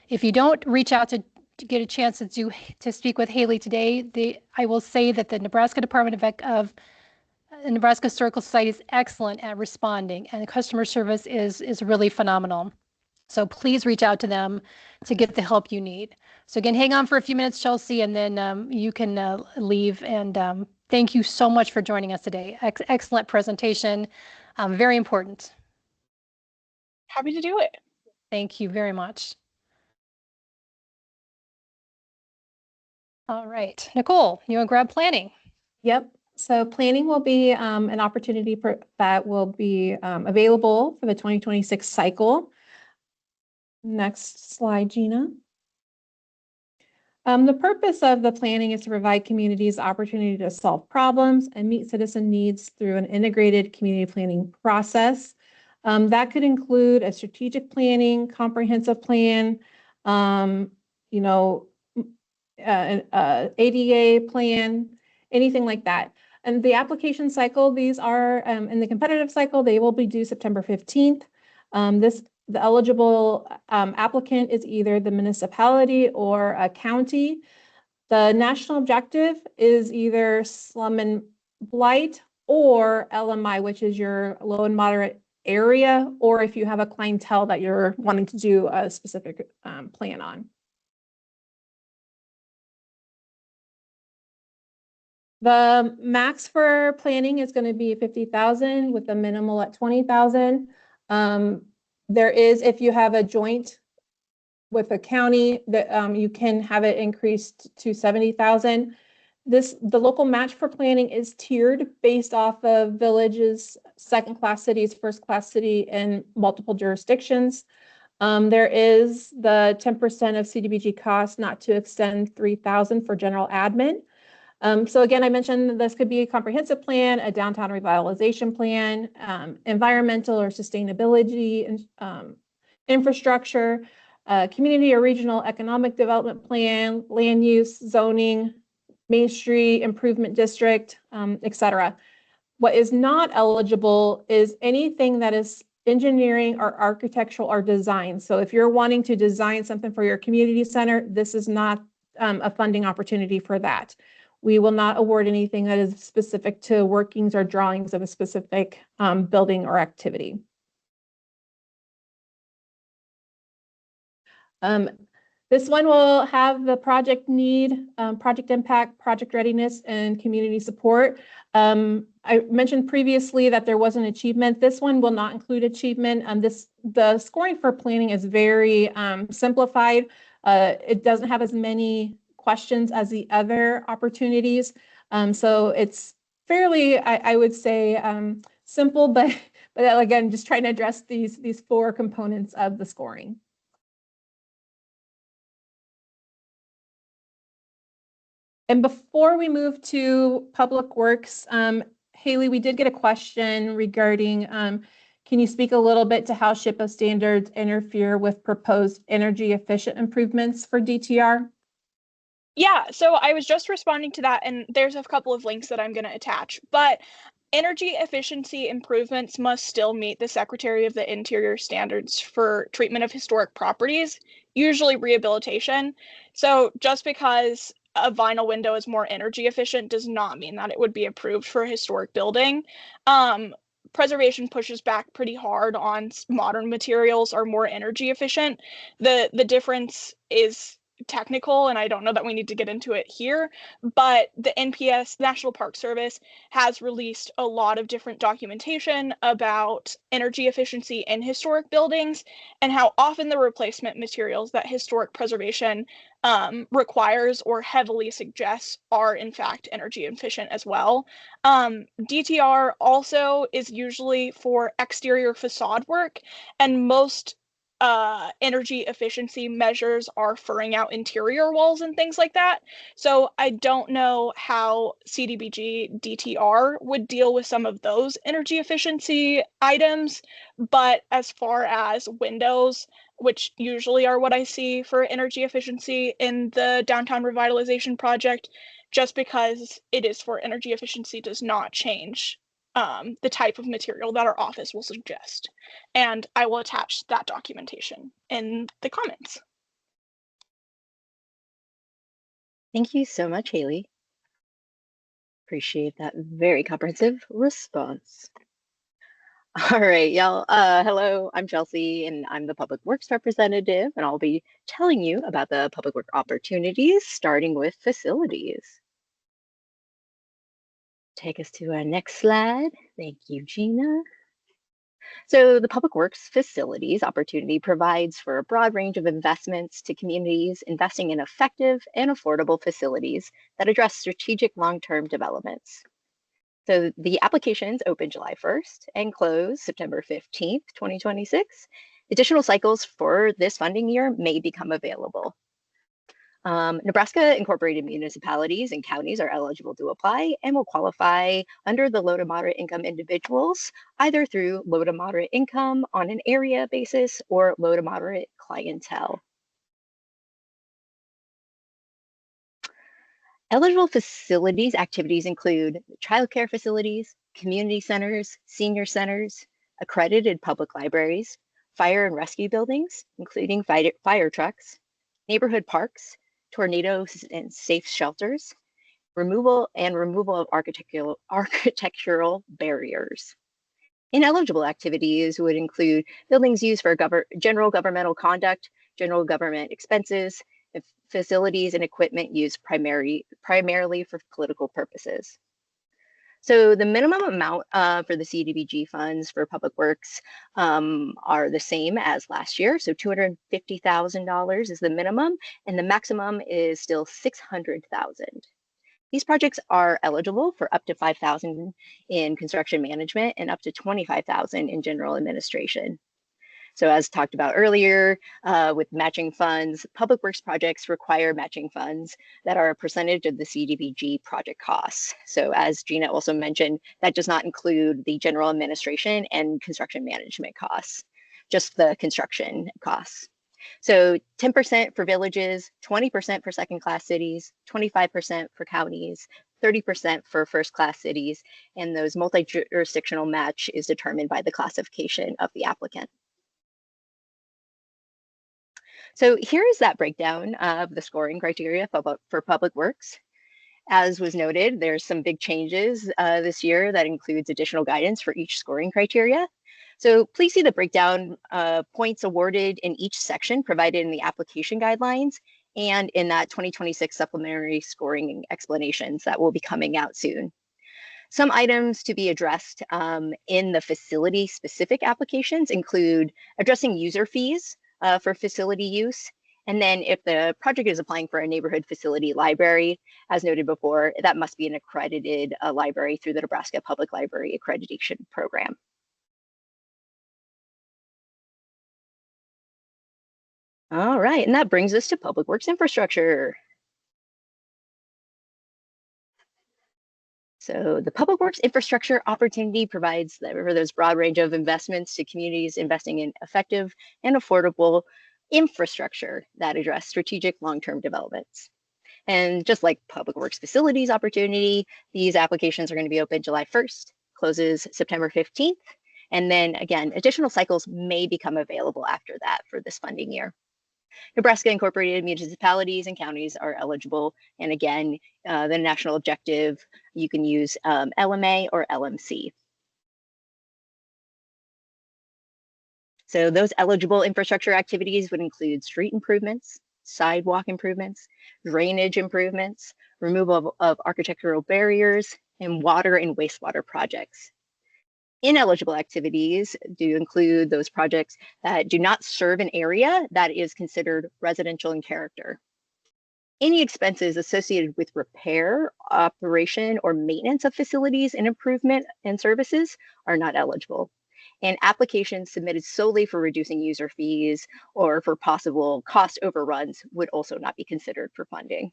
If you don't reach out to get a chance to speak with Haley today, I will say that the Nebraska Department of the Nebraska Historical Society is excellent at responding, and the customer service is really phenomenal. So please reach out to them to get the help you need. So again, hang on for a few minutes, Chelsea, and then you can leave. And thank you so much for joining us today. Excellent presentation, very important. Happy to do it. Thank you very much. All right, Nicole, you want to grab planning? Yep. So planning will be an opportunity that will be available for the 2026 cycle. Next slide, Gina. The purpose of the planning is to provide communities opportunity to solve problems and meet citizen needs through an integrated community planning process. That could include a strategic planning, comprehensive plan, ADA plan, anything like that. And the application cycle, these are in the competitive cycle, they will be due September 15th. The eligible applicant is either the municipality or a county. The national objective is either slum and blight or LMI, which is your low and moderate area, or if you have a clientele that you're wanting to do a specific plan on. The max for planning is going to be 50,000 with a minimal at 20,000. There is, if you have a joint with a county, that you can have it increased to 70,000. The local match for planning is tiered based off of villages, second-class cities, first-class city, and multiple jurisdictions. There is the 10% of CDBG costs not to extend 3,000 for general admin. So again, I mentioned this could be a comprehensive plan, a downtown revitalization plan, environmental or sustainability infrastructure, community or regional economic development plan, land use, zoning, Main Street improvement district, et cetera. What is not eligible is anything that is engineering or architectural or design. So if you're wanting to design something for your community center, this is not a funding opportunity for that. We will not award anything that is specific to workings or drawings of a specific building or activity. This one will have the project need, project impact, project readiness, and community support. I mentioned previously that there was an achievement. This one will not include achievement. The scoring for planning is very simplified. It doesn't have as many questions as the other opportunities. So it's fairly, I would say, simple, but again, just trying to address these four components of the scoring. And before we move to Public Works, Haley, we did get a question regarding, can you speak a little bit to how SHPO standards interfere with proposed energy efficient improvements for DTR? Yeah, so I was just responding to that, and there's a couple of links that I'm going to attach. But energy efficiency improvements must still meet the Secretary of the Interior standards for treatment of historic properties, usually rehabilitation. So just because a vinyl window is more energy efficient does not mean that it would be approved for a historic building. Preservation pushes back pretty hard on modern materials are more energy efficient. The difference is technical, and I don't know that we need to get into it here, but the NPS, National Park Service, has released a lot of different documentation about energy efficiency in historic buildings and how often the replacement materials that historic preservation requires or heavily suggests are in fact energy efficient as well. DTR also is usually for exterior facade work, and most energy efficiency measures are furring out interior walls and things like that. So I don't know how CDBG DTR would deal with some of those energy efficiency items, but as far as windows, which usually are what I see for energy efficiency in the downtown revitalization project, just because it is for energy efficiency does not change the type of material that our office will suggest. And I will attach that documentation in the comments. Thank you so much, Haley. Appreciate that very comprehensive response. All right, y'all. Hello, I'm Chelsea, and I'm the Public Works representative, and I'll be telling you about the public work opportunities, starting with facilities. Take us to our next slide. Thank you, Gina. So the Public Works Facilities opportunity provides for a broad range of investments to communities investing in effective and affordable facilities that address strategic long-term developments. So the applications open July 1st and close September 15th, 2026. Additional cycles for this funding year may become available. Nebraska incorporated municipalities and counties are eligible to apply and will qualify under the low to moderate income individuals, either through low to moderate income on an area basis or low to moderate clientele. Eligible facilities activities include childcare facilities, community centers, senior centers, accredited public libraries, fire and rescue buildings, including fire trucks, neighborhood parks, tornado and safe shelters, removal of architectural barriers. Ineligible activities would include buildings used for general governmental conduct, general government expenses, and facilities and equipment used primarily for political purposes. So the minimum amount for the CDBG funds for public works are the same as last year. So $250,000 is the minimum, and the maximum is still $600,000. These projects are eligible for up to $5,000 in construction management and up to $25,000 in general administration. So as talked about earlier, with matching funds, public works projects require matching funds that are a percentage of the CDBG project costs. So as Gina also mentioned, that does not include the general administration and construction management costs, just the construction costs. So 10% for villages, 20% for second class cities, 25% for counties, 30% for first class cities, and those multi-jurisdictional match is determined by the classification of the applicant. So here is that breakdown of the scoring criteria for public works. As was noted, there's some big changes this year that includes additional guidance for each scoring criteria. So please see the breakdown points awarded in each section provided in the application guidelines and in that 2026 supplementary scoring explanations that will be coming out soon. Some items to be addressed in the facility specific applications include addressing user fees for facility use. And then if the project is applying for a neighborhood facility library, as noted before, that must be an accredited library through the Nebraska Public Library Accreditation Program. All right, and that brings us to public works infrastructure. So the public works infrastructure opportunity provides for those broad range of investments to communities investing in effective and affordable infrastructure that address strategic long-term developments. And just like public works facilities opportunity, these applications are going to be open July 1st, closes September 15th. And then again, additional cycles may become available after that for this funding year. Nebraska incorporated municipalities and counties are eligible. And again, the national objective, you can use LMA or LMC. So those eligible infrastructure activities would include street improvements, sidewalk improvements, drainage improvements, removal of architectural barriers, and water and wastewater projects. Ineligible activities do include those projects that do not serve an area that is considered residential in character. Any expenses associated with repair, operation, or maintenance of facilities and improvement and services are not eligible. And applications submitted solely for reducing user fees or for possible cost overruns would also not be considered for funding.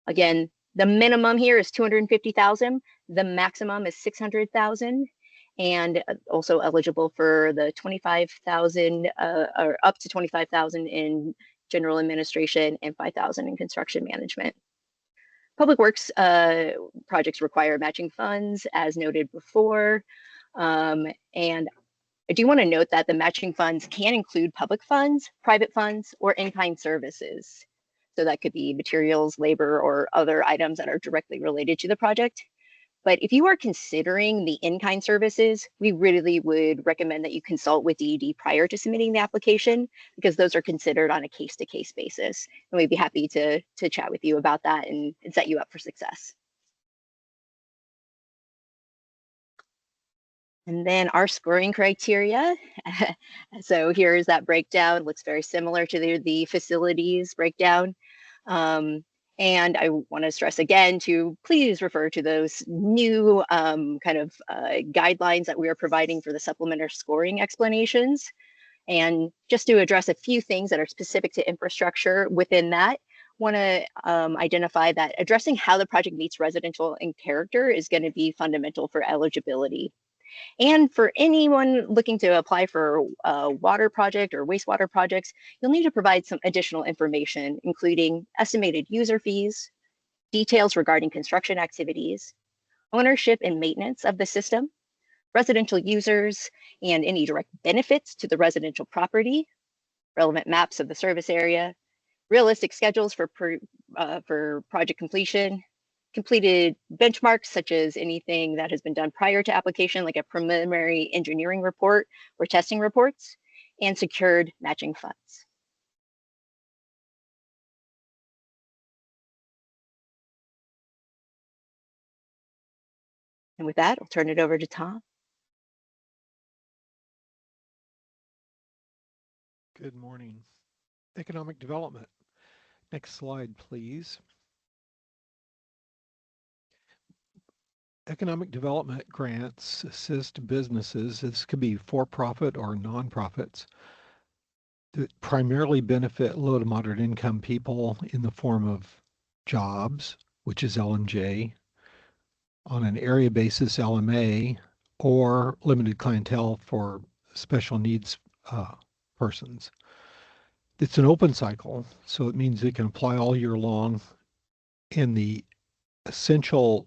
Again, the minimum here is 250,000. The maximum is 600,000, and also eligible for the 25,000 or up to 25,000 in general administration and 5,000 in construction management. Public works projects require matching funds, as noted before, and I do want to note that the matching funds can include public funds, private funds, or in-kind services. So that could be materials, labor, or other items that are directly related to the project. But if you are considering the in-kind services, we really would recommend that you consult with DED prior to submitting the application, because those are considered on a case-to-case basis. And we'd be happy to chat with you about that and set you up for success. And then our scoring criteria. So here's that breakdown. Looks very similar to the facilities breakdown. And I want to stress again to please refer to those new guidelines that we are providing for the supplementary scoring explanations. And just to address a few things that are specific to infrastructure within that, want to identify that addressing how the project meets residential in character is going to be fundamental for eligibility. And for anyone looking to apply for a water project or wastewater projects, you'll need to provide some additional information, including estimated user fees, details regarding construction activities, ownership and maintenance of the system, residential users, and any direct benefits to the residential property, relevant maps of the service area, realistic schedules for project completion, completed benchmarks such as anything that has been done prior to application, like a preliminary engineering report or testing reports, and secured matching funds. And with that, I'll turn it over to Tom. Good morning. Economic development. Next slide, please. Economic development grants assist businesses, this could be for-profit or nonprofits, that primarily benefit low to moderate income people in the form of jobs, which is LMJ, on an area basis, LMA, or limited clientele for special needs persons. It's an open cycle, so it means it can apply all year long. And the essential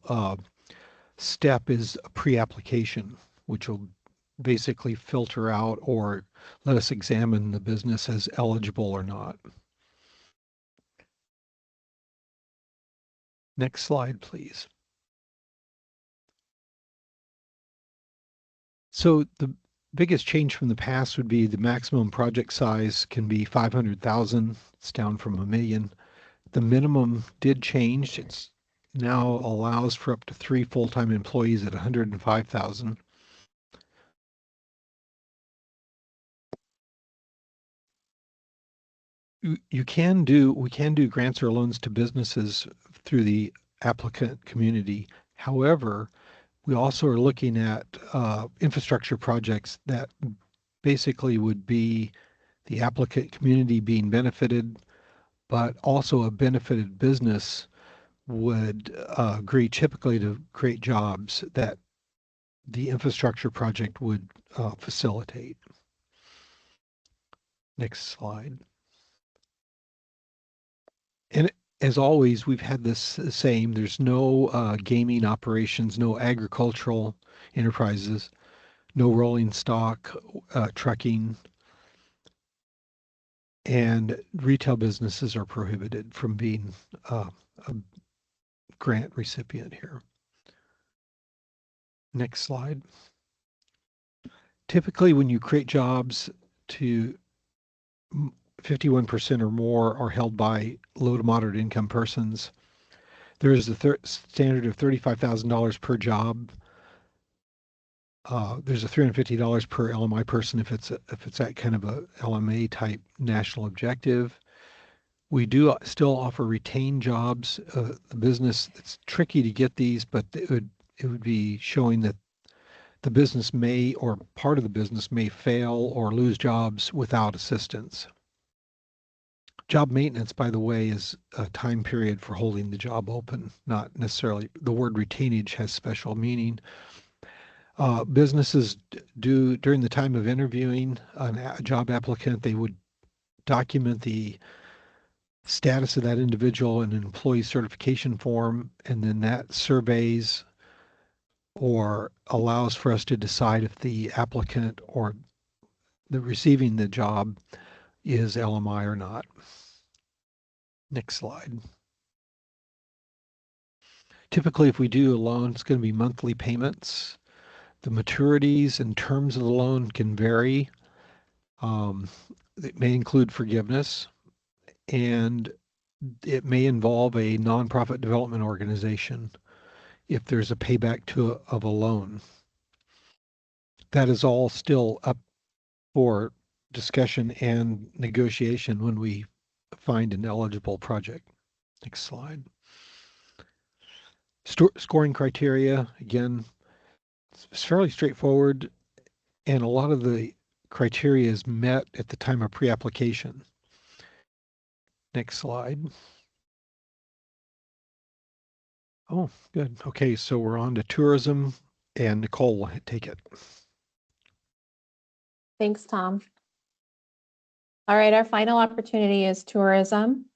step is a pre-application, which will basically filter out or let us examine the business as eligible or not. Next slide, please. So the biggest change from the past would be the maximum project size can be 500,000. It's down from $1 million. The minimum did change. It's now allows for up to 3 full-time employees at 105,000. We can do grants or loans to businesses through the applicant community. However, we also are looking at infrastructure projects that basically would be the applicant community being benefited, but also a benefited business would agree typically to create jobs that the infrastructure project would facilitate. Next slide. And as always, we've had this same, there's no gaming operations, no agricultural enterprises, no rolling stock, trucking, and retail businesses are prohibited from being a grant recipient here. Next slide. Typically, when you create jobs to 51% or more are held by low to moderate income persons. There is a standard of $35,000 per job. There's a $350 per LMI person if it's that kind of a LMA type national objective. We do still offer retained jobs. The business, it's tricky to get these, but it would be showing that the business may, or part of the business may fail or lose jobs without assistance. Job maintenance, by the way, is a time period for holding the job open, not necessarily, the word retainage has special meaning. Businesses do, during the time of interviewing a job applicant, they would document the status of that individual in an employee certification form, and then that surveys or allows for us to decide if the applicant or the receiving the job is LMI or not. Next slide. Typically, if we do a loan, it's going to be monthly payments. The maturities and terms of the loan can vary. It may include forgiveness, and it may involve a nonprofit development organization if there's a payback of a loan. That is all still up for discussion and negotiation when we find an eligible project. Next slide. Scoring criteria, again, it's fairly straightforward, and a lot of the criteria is met at the time of pre-application. Next slide. Oh, good. Okay, so we're on to tourism, and Nicole will take it. Thanks, Tom. All right, our final opportunity is tourism.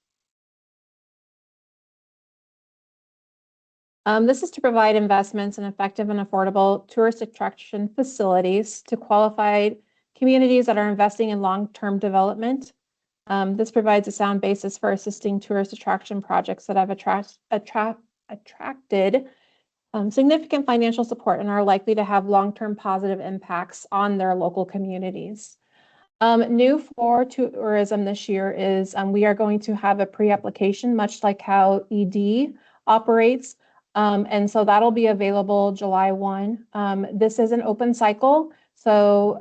This is to provide investments in effective and affordable tourist attraction facilities to qualified communities that are investing in long-term development. This provides a sound basis for assisting tourist attraction projects that have attracted significant financial support and are likely to have long-term positive impacts on their local communities. New for tourism this year is we are going to have a pre-application, much like how ED operates. And so that'll be available July 1. This is an open cycle. So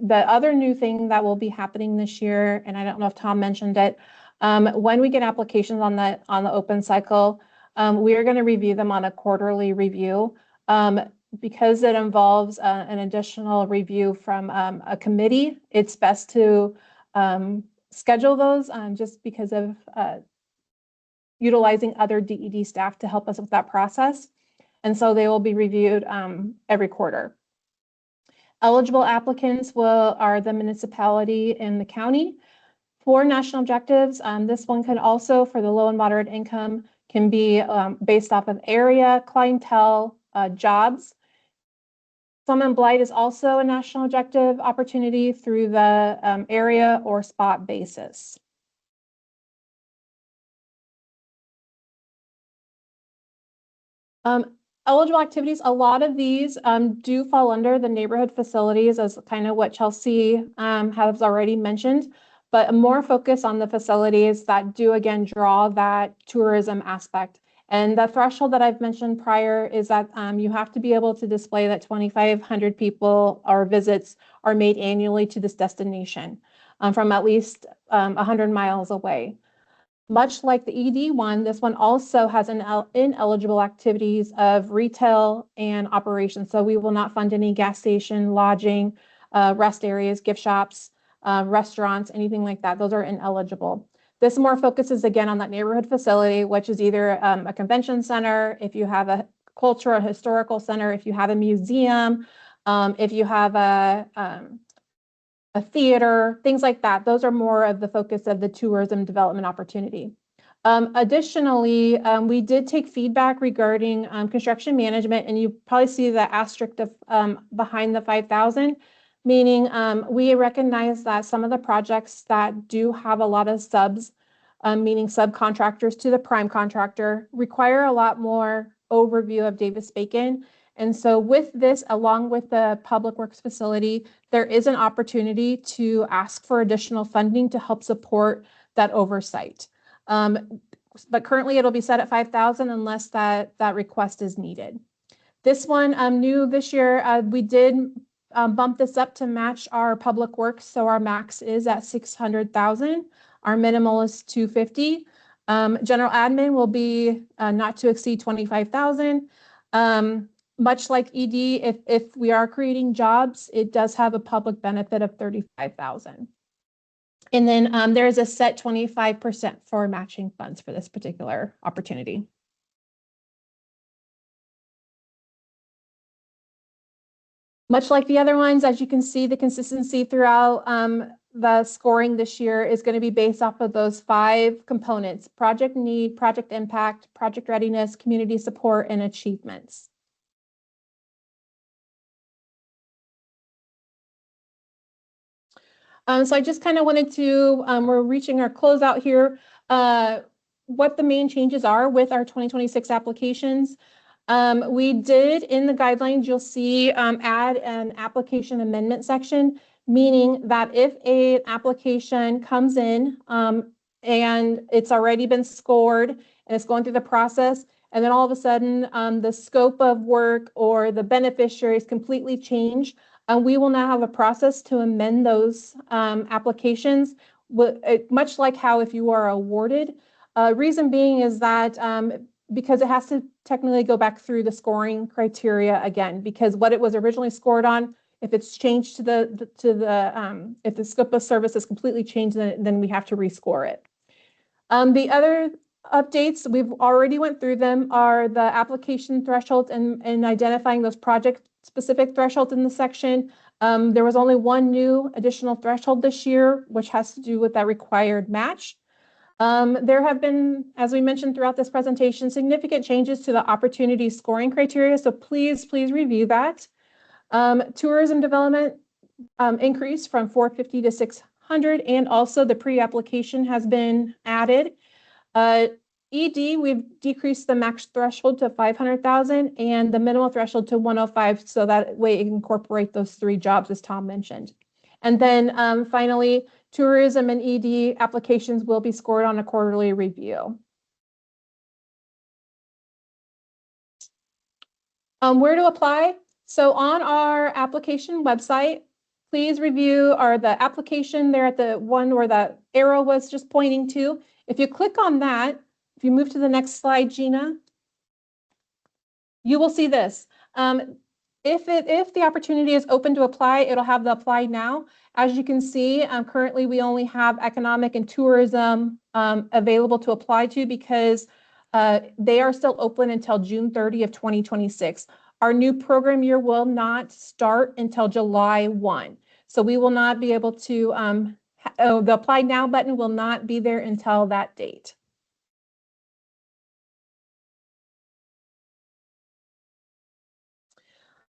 the other new thing that will be happening this year, and I don't know if Tom mentioned it, when we get applications on the open cycle, we are going to review them on a quarterly review. Because it involves an additional review from a committee, it's best to schedule those just because of utilizing other DED staff to help us with that process. And so they will be reviewed every quarter. Eligible applicants are the municipality and the county. For national objectives, this one can also, for the low and moderate income, can be based off of area, clientele, jobs. Slum and Blight is also a national objective opportunity through the area or spot basis. Eligible activities, a lot of these do fall under the neighborhood facilities, as kind of what Chelsea has already mentioned, but more focus on the facilities that do again draw that tourism aspect. And the threshold that I've mentioned prior is that you have to be able to display that 2,500 people or visits are made annually to this destination from at least 100 miles away. Much like the ED one, this one also has ineligible activities of retail and operations. So we will not fund any gas station, lodging, rest areas, gift shops, restaurants, anything like that. Those are ineligible. This more focuses again on that neighborhood facility, which is either a convention center, if you have a cultural historical center, if you have a museum, if you have a theater, things like that. Those are more of the focus of the tourism development opportunity. Additionally, we did take feedback regarding construction management, and you probably see the asterisk of, behind the 5,000, meaning we recognize that some of the projects that do have a lot of subs, meaning subcontractors to the prime contractor, require a lot more overview of Davis-Bacon. And so with this, along with the public works facility, there is an opportunity to ask for additional funding to help support that oversight. But currently it'll be set at 5,000 unless that request is needed. This one, new this year, we did bump this up to match our public works. So our max is at 600,000. Our minimal is 250. General admin will be not to exceed 25,000. Much like ED, if we are creating jobs, it does have a public benefit of 35,000. And then there is a set 25% for matching funds for this particular opportunity. Much like the other ones, as you can see, the consistency throughout the scoring this year is going to be based off of those 5 components: project need, project impact, project readiness, community support, and achievements. So I just kind of wanted to, we're reaching our closeout here, what the main changes are with our 2026 applications. We did, in the guidelines, you'll see add an application amendment section, meaning that if an application comes in and it's already been scored and it's going through the process, and then all of a sudden the scope of work or the beneficiaries completely change, we will now have a process to amend those applications, much like how if you are awarded. Reason being is that because it has to technically go back through the scoring criteria again, because what it was originally scored on, if it's changed if the scope of service is completely changed, then we have to rescore it. The other updates, we've already went through them, are the application thresholds and identifying those project specific thresholds in the section. There was only one new additional threshold this year, which has to do with that required match. There have been, as we mentioned throughout this presentation, significant changes to the opportunity scoring criteria, so please review that. Tourism development increased from 450 to 600, and also the pre-application has been added. ED, we've decreased the max threshold to 500,000 and the minimal threshold to 105, so that way it can incorporate those 3 jobs as Tom mentioned. And then finally, tourism and ED applications will be scored on a quarterly review. Where to apply? So on our application website, please review the application there at the one where that arrow was just pointing to. If you click on that, if you move to the next slide, Gina, you will see this. If the opportunity is open to apply, it'll have the apply now. As you can see, currently we only have economic and tourism available to apply to because they are still open until June 30 of 2026. Our new program year will not start until July 1. So we will not be able to, the apply now button will not be there until that date.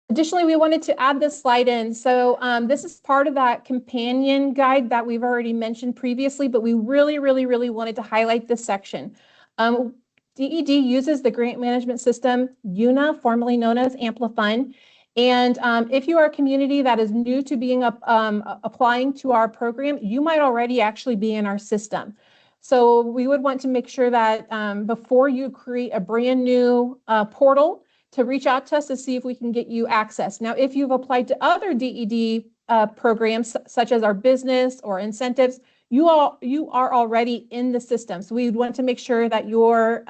Additionally, we wanted to add this slide in. So this is part of that companion guide that we've already mentioned previously, but we really wanted to highlight this section. DED uses the grant management system, UNA, formerly known as Amplifund. And if you are a community that is new to being applying to our program, you might already actually be in our system. So we would want to make sure that before you create a brand new portal, to reach out to us to see if we can get you access. Now, if you've applied to other DED programs, such as our business or incentives, you are already in the system. So we would want to make sure that your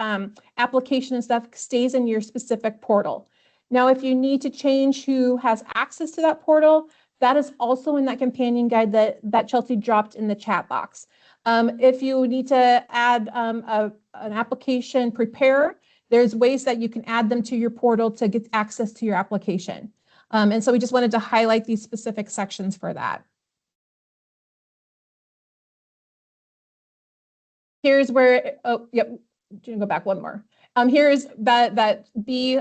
application and stuff stays in your specific portal. Now, if you need to change who has access to that portal, that is also in that companion guide that Chelsea dropped in the chat box. If you need to add an application preparer, there's ways that you can add them to your portal to get access to your application. And so we just wanted to highlight these specific sections for that. Here's where, oh, yep, go back one more. Here's that B,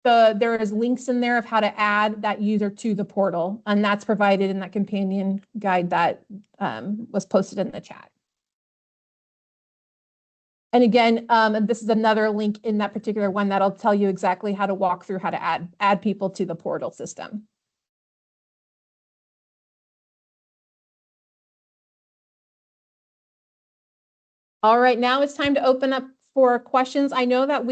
there is links in there of how to add that user to the portal, and that's provided in that companion guide that was posted in the chat. And again, this is another link in that particular one that'll tell you exactly how to walk through how to add people to the portal system. All right, now it's time to open up for questions. I know that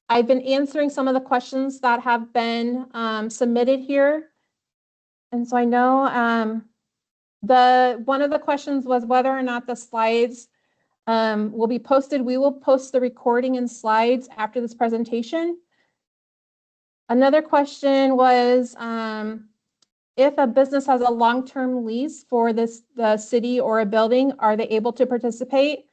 I've been answering some of the questions that have been submitted here. And so I know one of the questions was whether or not the slides will be posted. We will post the recording and slides after this presentation. Another question was if a business has a long-term lease for the city or a building, are they able to participate?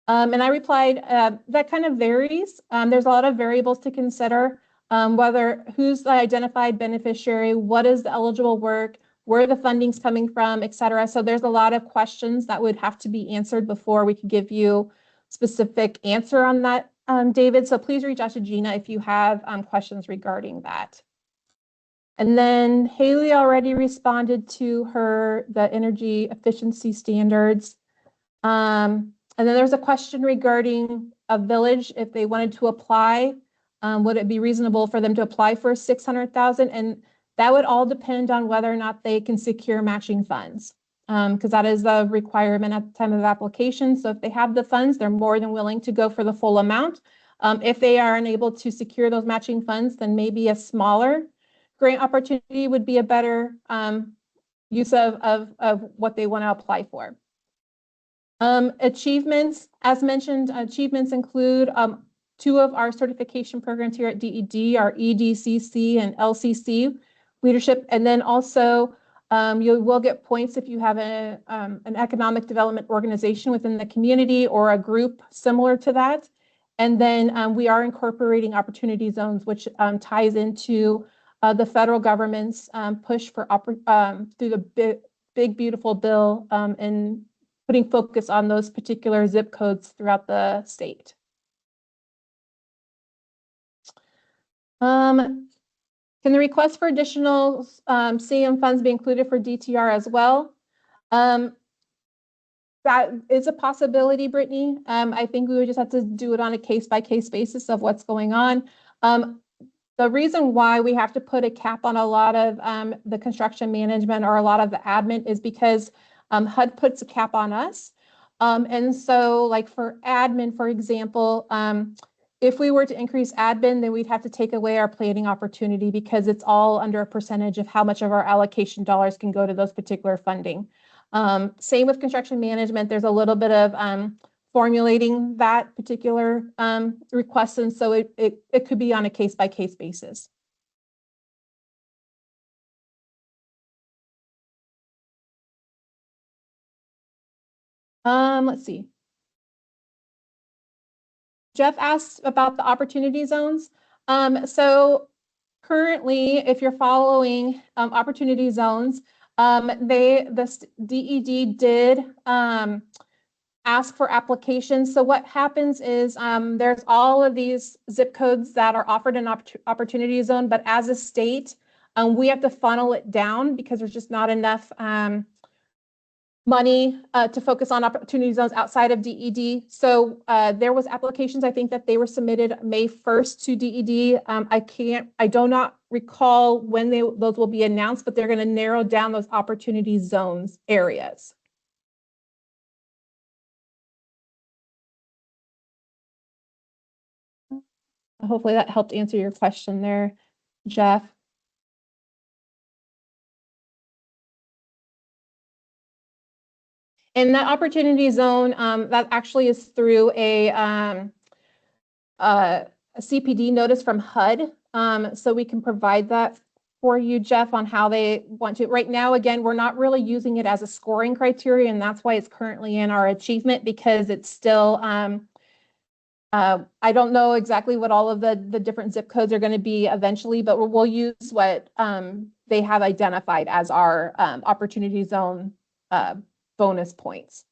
And I replied, that kind of varies. There's a lot of variables to consider, whether who's the identified beneficiary, what is the eligible work, where the funding's coming from, et cetera. So there's a lot of questions that would have to be answered before we could give you specific answer on that, David. So please reach out to Gina if you have questions regarding that. And then Haley already responded to the energy efficiency standards. And then there's a question regarding a village, if they wanted to apply, would it be reasonable for them to apply for 600,000? And that would all depend on whether or not they can secure matching funds, because that is the requirement at the time of application. So if they have the funds, they're more than willing to go for the full amount. If they are unable to secure those matching funds, then maybe a smaller grant opportunity would be a better use of what they want to apply for. Achievements, as mentioned, achievements include 2 of our certification programs here at DED, our EDCC and LCC leadership. And then also you will get points if you have an economic development organization within the community or a group similar to that. And then we are incorporating opportunity zones, which ties into the federal government's push for through the big beautiful bill and putting focus on those particular zip codes throughout the state. Can the request for additional CM funds be included for DTR as well? That is a possibility, Brittany. I think we would just have to do it on a case-by-case basis of what's going on. The reason why we have to put a cap on a lot of the construction management or a lot of the admin is because HUD puts a cap on us. And so like for admin, for example, if we were to increase admin, then we'd have to take away our planning opportunity because it's all under a percentage of how much of our allocation dollars can go to those particular funding. Same with construction management. There's a little bit of formulating that particular request, and so it could be on a case-by-case basis. Let's see. Jeff asked about the opportunity zones. So currently, if you're following opportunity zones, the DED did ask for applications. So what happens is there's all of these zip codes that are offered an opportunity zone, but as a state, we have to funnel it down because there's just not enough money to focus on opportunity zones outside of DED. So there was applications, I think that they were submitted May 1st to DED. I do not recall when those will be announced, but they're going to narrow down those opportunity zones areas. Hopefully that helped answer your question there, Jeff. And that opportunity zone, that actually is through a CPD notice from HUD. So we can provide that for you, Jeff, on how they want to. Right now, again, we're not really using it as a scoring criteria, and that's why it's currently in our achievement, because it's still, I don't know exactly what all of the different zip codes are going to be eventually, but we'll use what they have identified as our opportunity zone bonus points.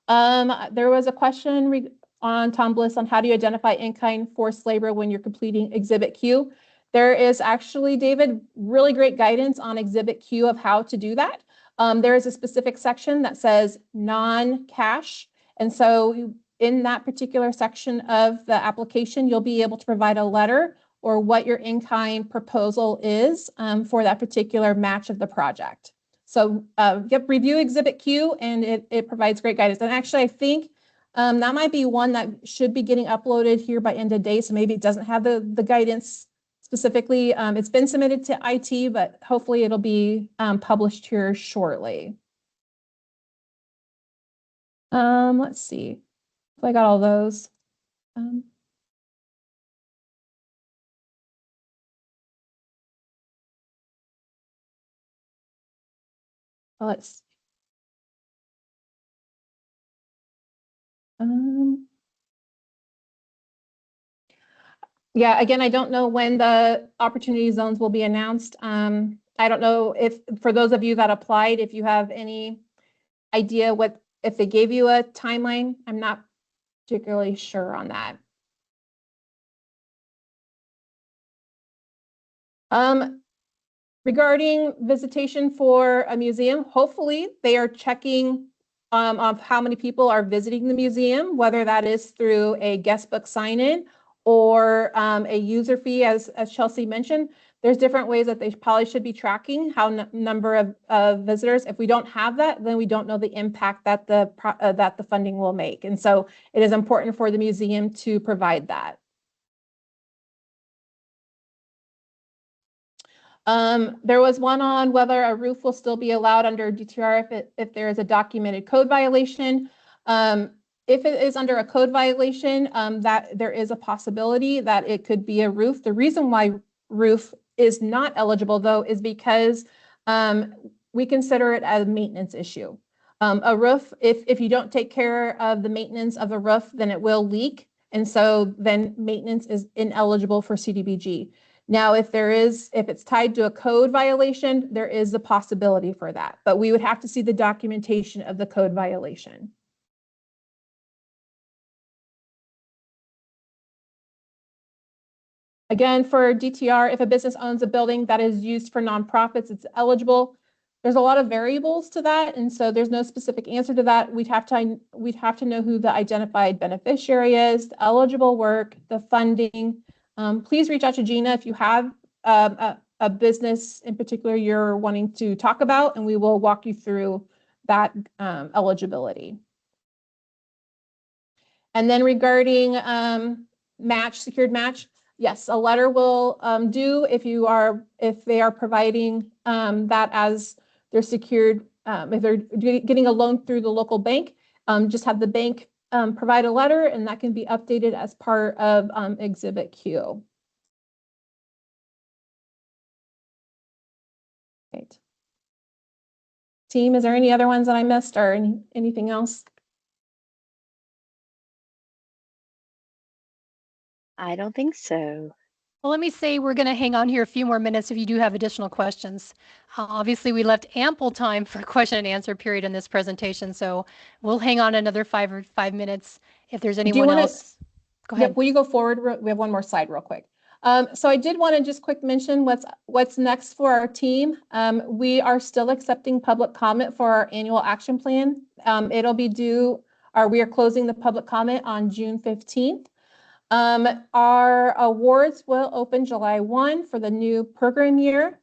There was a question on Tom Bliss on how do you identify in-kind forced labor when you're completing Exhibit Q. There is actually, David, really great guidance on Exhibit Q of how to do that. There is a specific section that says non-cash. And so in that particular section of the application, you'll be able to provide a letter or what your in-kind proposal is for that particular match of the project. So review Exhibit Q, and it provides great guidance. And actually, I think that might be one that should be getting uploaded here by end of day. So maybe it doesn't have the guidance specifically. It's been submitted to IT, but hopefully it'll be published here shortly. Let's see if I got all those. Let's yeah, again, I don't know when the opportunity zones will be announced. I don't know if, for those of you that applied, if you have any idea if they gave you a timeline. I'm not particularly sure on that. Regarding visitation for a museum, hopefully they are checking of how many people are visiting the museum, whether that is through a guest book sign-in or a user fee, as Chelsea mentioned. There's different ways that they probably should be tracking how number of visitors. If we don't have that, then we don't know the impact that the funding will make. And so it is important for the museum to provide that. There was one on whether a roof will still be allowed under DTR if there is a documented code violation. If it is under a code violation, that there is a possibility that it could be a roof. The reason why roof is not eligible, though, is because we consider it a maintenance issue. A roof, if you don't take care of the maintenance of a roof, then it will leak. And so then maintenance is ineligible for CDBG. Now, if it's tied to a code violation, there is a possibility for that, but we would have to see the documentation of the code violation. Again, for DTR, if a business owns a building that is used for nonprofits, it's eligible. There's a lot of variables to that, and so there's no specific answer to that. We'd have to know who the identified beneficiary is, the eligible work, the funding. Please reach out to Gina if you have a business in particular you're wanting to talk about, and we will walk you through that eligibility. And then regarding secured match, yes, a letter will do if they are providing that as their secured, if they're getting a loan through the local bank, just have the bank provide a letter, and that can be updated as part of Exhibit Q. Great. Team, is there any other ones that I missed or anything else? I don't think so. Well, let me say we're going to hang on here a few more minutes if you do have additional questions. Obviously, we left ample time for question and answer period in this presentation, so we'll hang on another 5 minutes if there's anyone else. Go ahead. Yep, will you go forward? We have one more slide real quick. So I did want to just quick mention what's next for our team. We are still accepting public comment for our annual action plan. It'll be due, or we are closing the public comment on June 15th. Our awards will open July 1 for the new program year.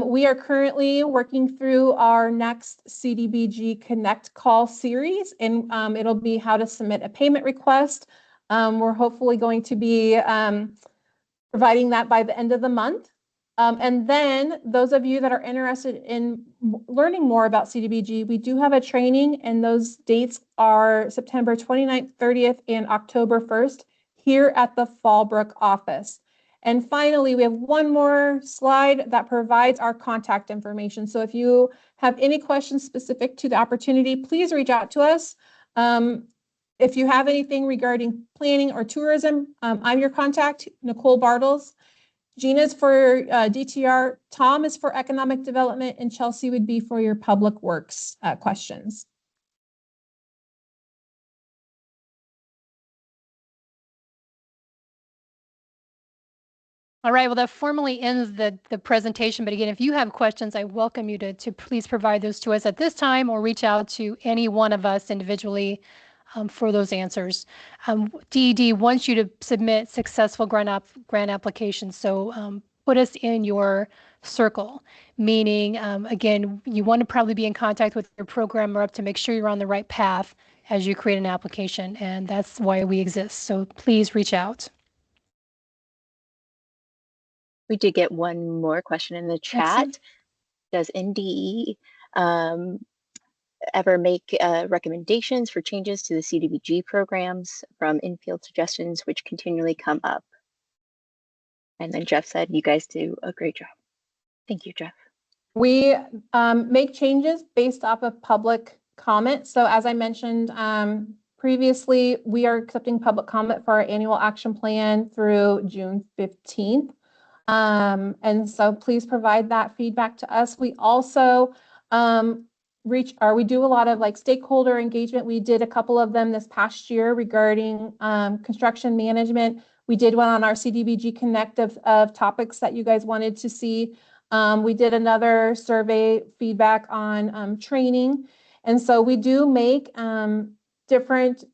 We are currently working through our next CDBG Connect call series, and it'll be how to submit a payment request. We're hopefully going to be providing that by the end of the month. And then those of you that are interested in learning more about CDBG, we do have a training, and those dates are September 29th, 30th, and October 1st here at the Fallbrook office. And finally, we have one more slide that provides our contact information. So if you have any questions specific to the opportunity, please reach out to us. If you have anything regarding planning or tourism, I'm your contact, Nicole Bartles. Gina's for DTR, Tom is for economic development, and Chelsea would be for your public works questions. All right, well, that formally ends the presentation. But again, if you have questions, I welcome you to please provide those to us at this time or reach out to any one of us individually for those answers. DED wants you to submit successful grant applications. So put us in your circle, meaning, again, you want to probably be in contact with your program rep to make sure you're on the right path as you create an application. And that's why we exist. So please reach out. We did get one more question in the chat. Excellent. Does NDE ever make recommendations for changes to the CDBG programs from in-field suggestions which continually come up? And then Jeff said, you guys do a great job. Thank you, Jeff. We make changes based off of public comment. So as I mentioned previously, we are accepting public comment for our annual action plan through June 15th. And so please provide that feedback to us. We also we do a lot of like stakeholder engagement. We did a couple of them this past year regarding construction management. We did one on our CDBG Connect of topics that you guys wanted to see. We did another survey feedback on training. And so we do make different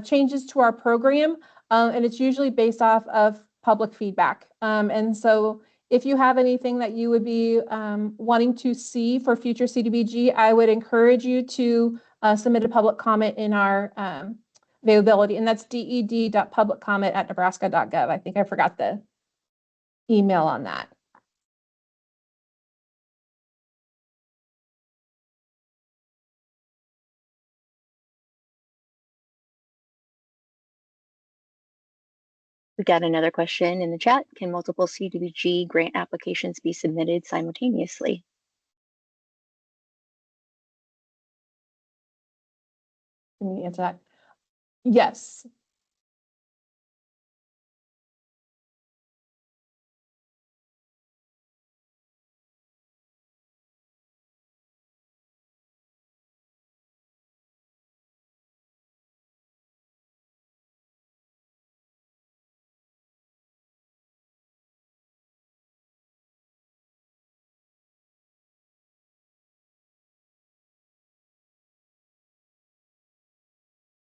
changes to our program, and it's usually based off of public feedback. And so if you have anything that you would be wanting to see for future CDBG, I would encourage you to submit a public comment in our availability, and that's ded.publiccomment@nebraska.gov. I think I forgot the email on that. We got another question in the chat. Can multiple CDBG grant applications be submitted simultaneously? Can you answer that? Yes.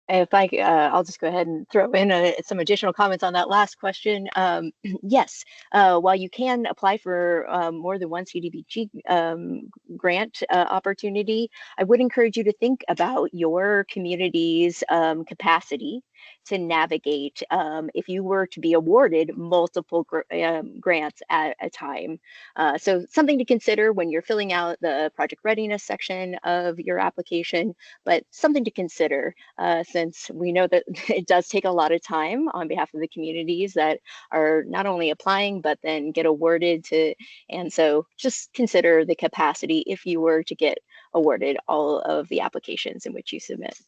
If I'll just go ahead and throw in some additional comments on that last question. Yes, while you can apply for more than one CDBG grant opportunity, I would encourage you to think about your community's capacity to navigate if you were to be awarded multiple grants at a time. So something to consider when you're filling out the project readiness section of your application, but something to consider since we know that it does take a lot of time on behalf of the communities that are not only applying, but then get awarded to. And so just consider the capacity if you were to get awarded all of the applications in which you submit.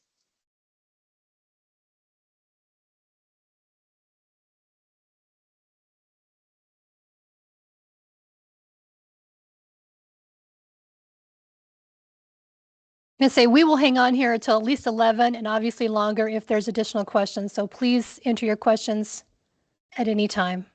I'm going to say we will hang on here until at least 11 and obviously longer if there's additional questions. So please enter your questions at any time.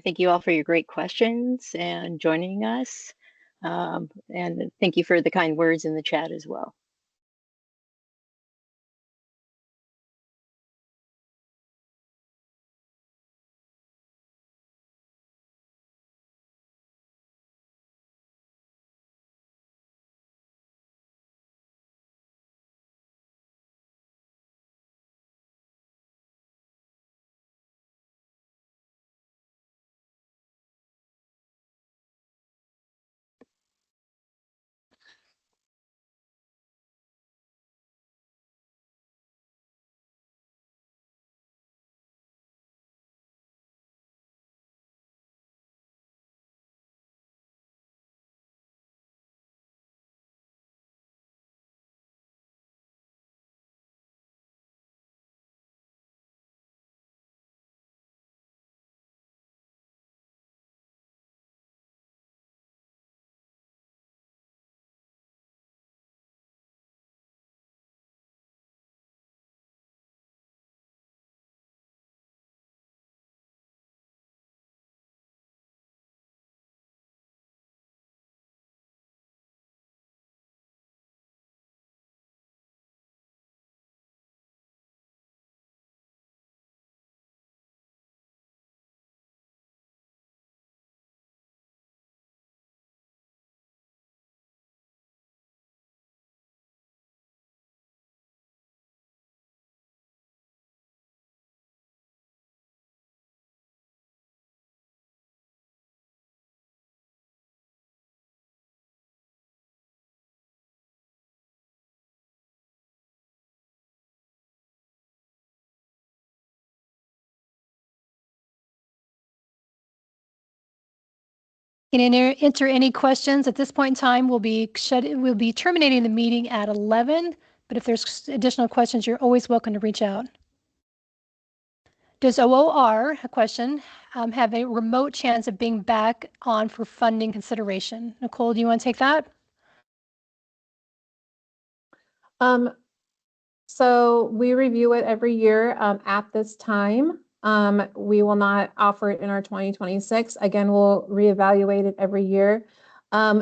Thank you all for your great questions and joining us. And thank you for the kind words in the chat as well. You can enter any questions at this point in time. We'll be terminating the meeting at 11, but if there's additional questions, you're always welcome to reach out. Does OOR, a question, have a remote chance of being back on for funding consideration? Nicole, do you want to take that? So we review it every year at this time. We will not offer it in our 2026. Again, we'll reevaluate it every year.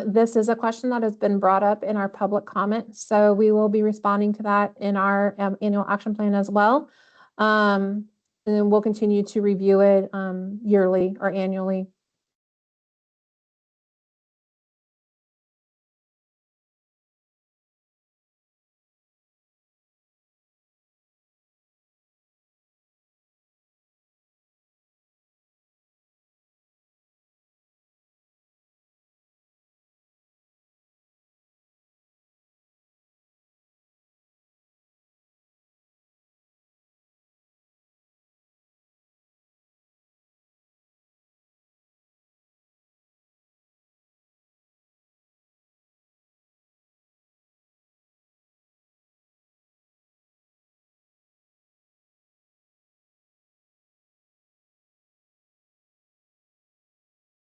This is a question that has been brought up in our public comment, so we will be responding to that in our annual action plan as well. And then we'll continue to review it yearly or annually.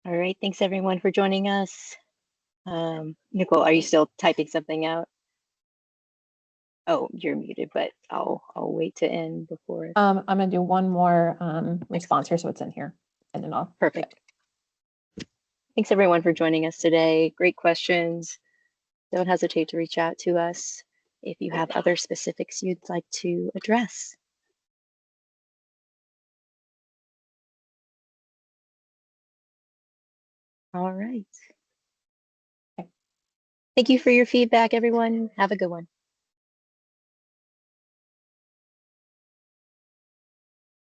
All right, thanks everyone for joining us. Nicole, are you still typing something out? Oh, you're muted, but I'll wait to end before. I'm gonna do one more response here, so it's in here, and then I'll. Perfect. Thanks everyone for joining us today. Great questions. Don't hesitate to reach out to us if you have other specifics you'd like to address. All right. Thank you for your feedback, everyone. Have a good one.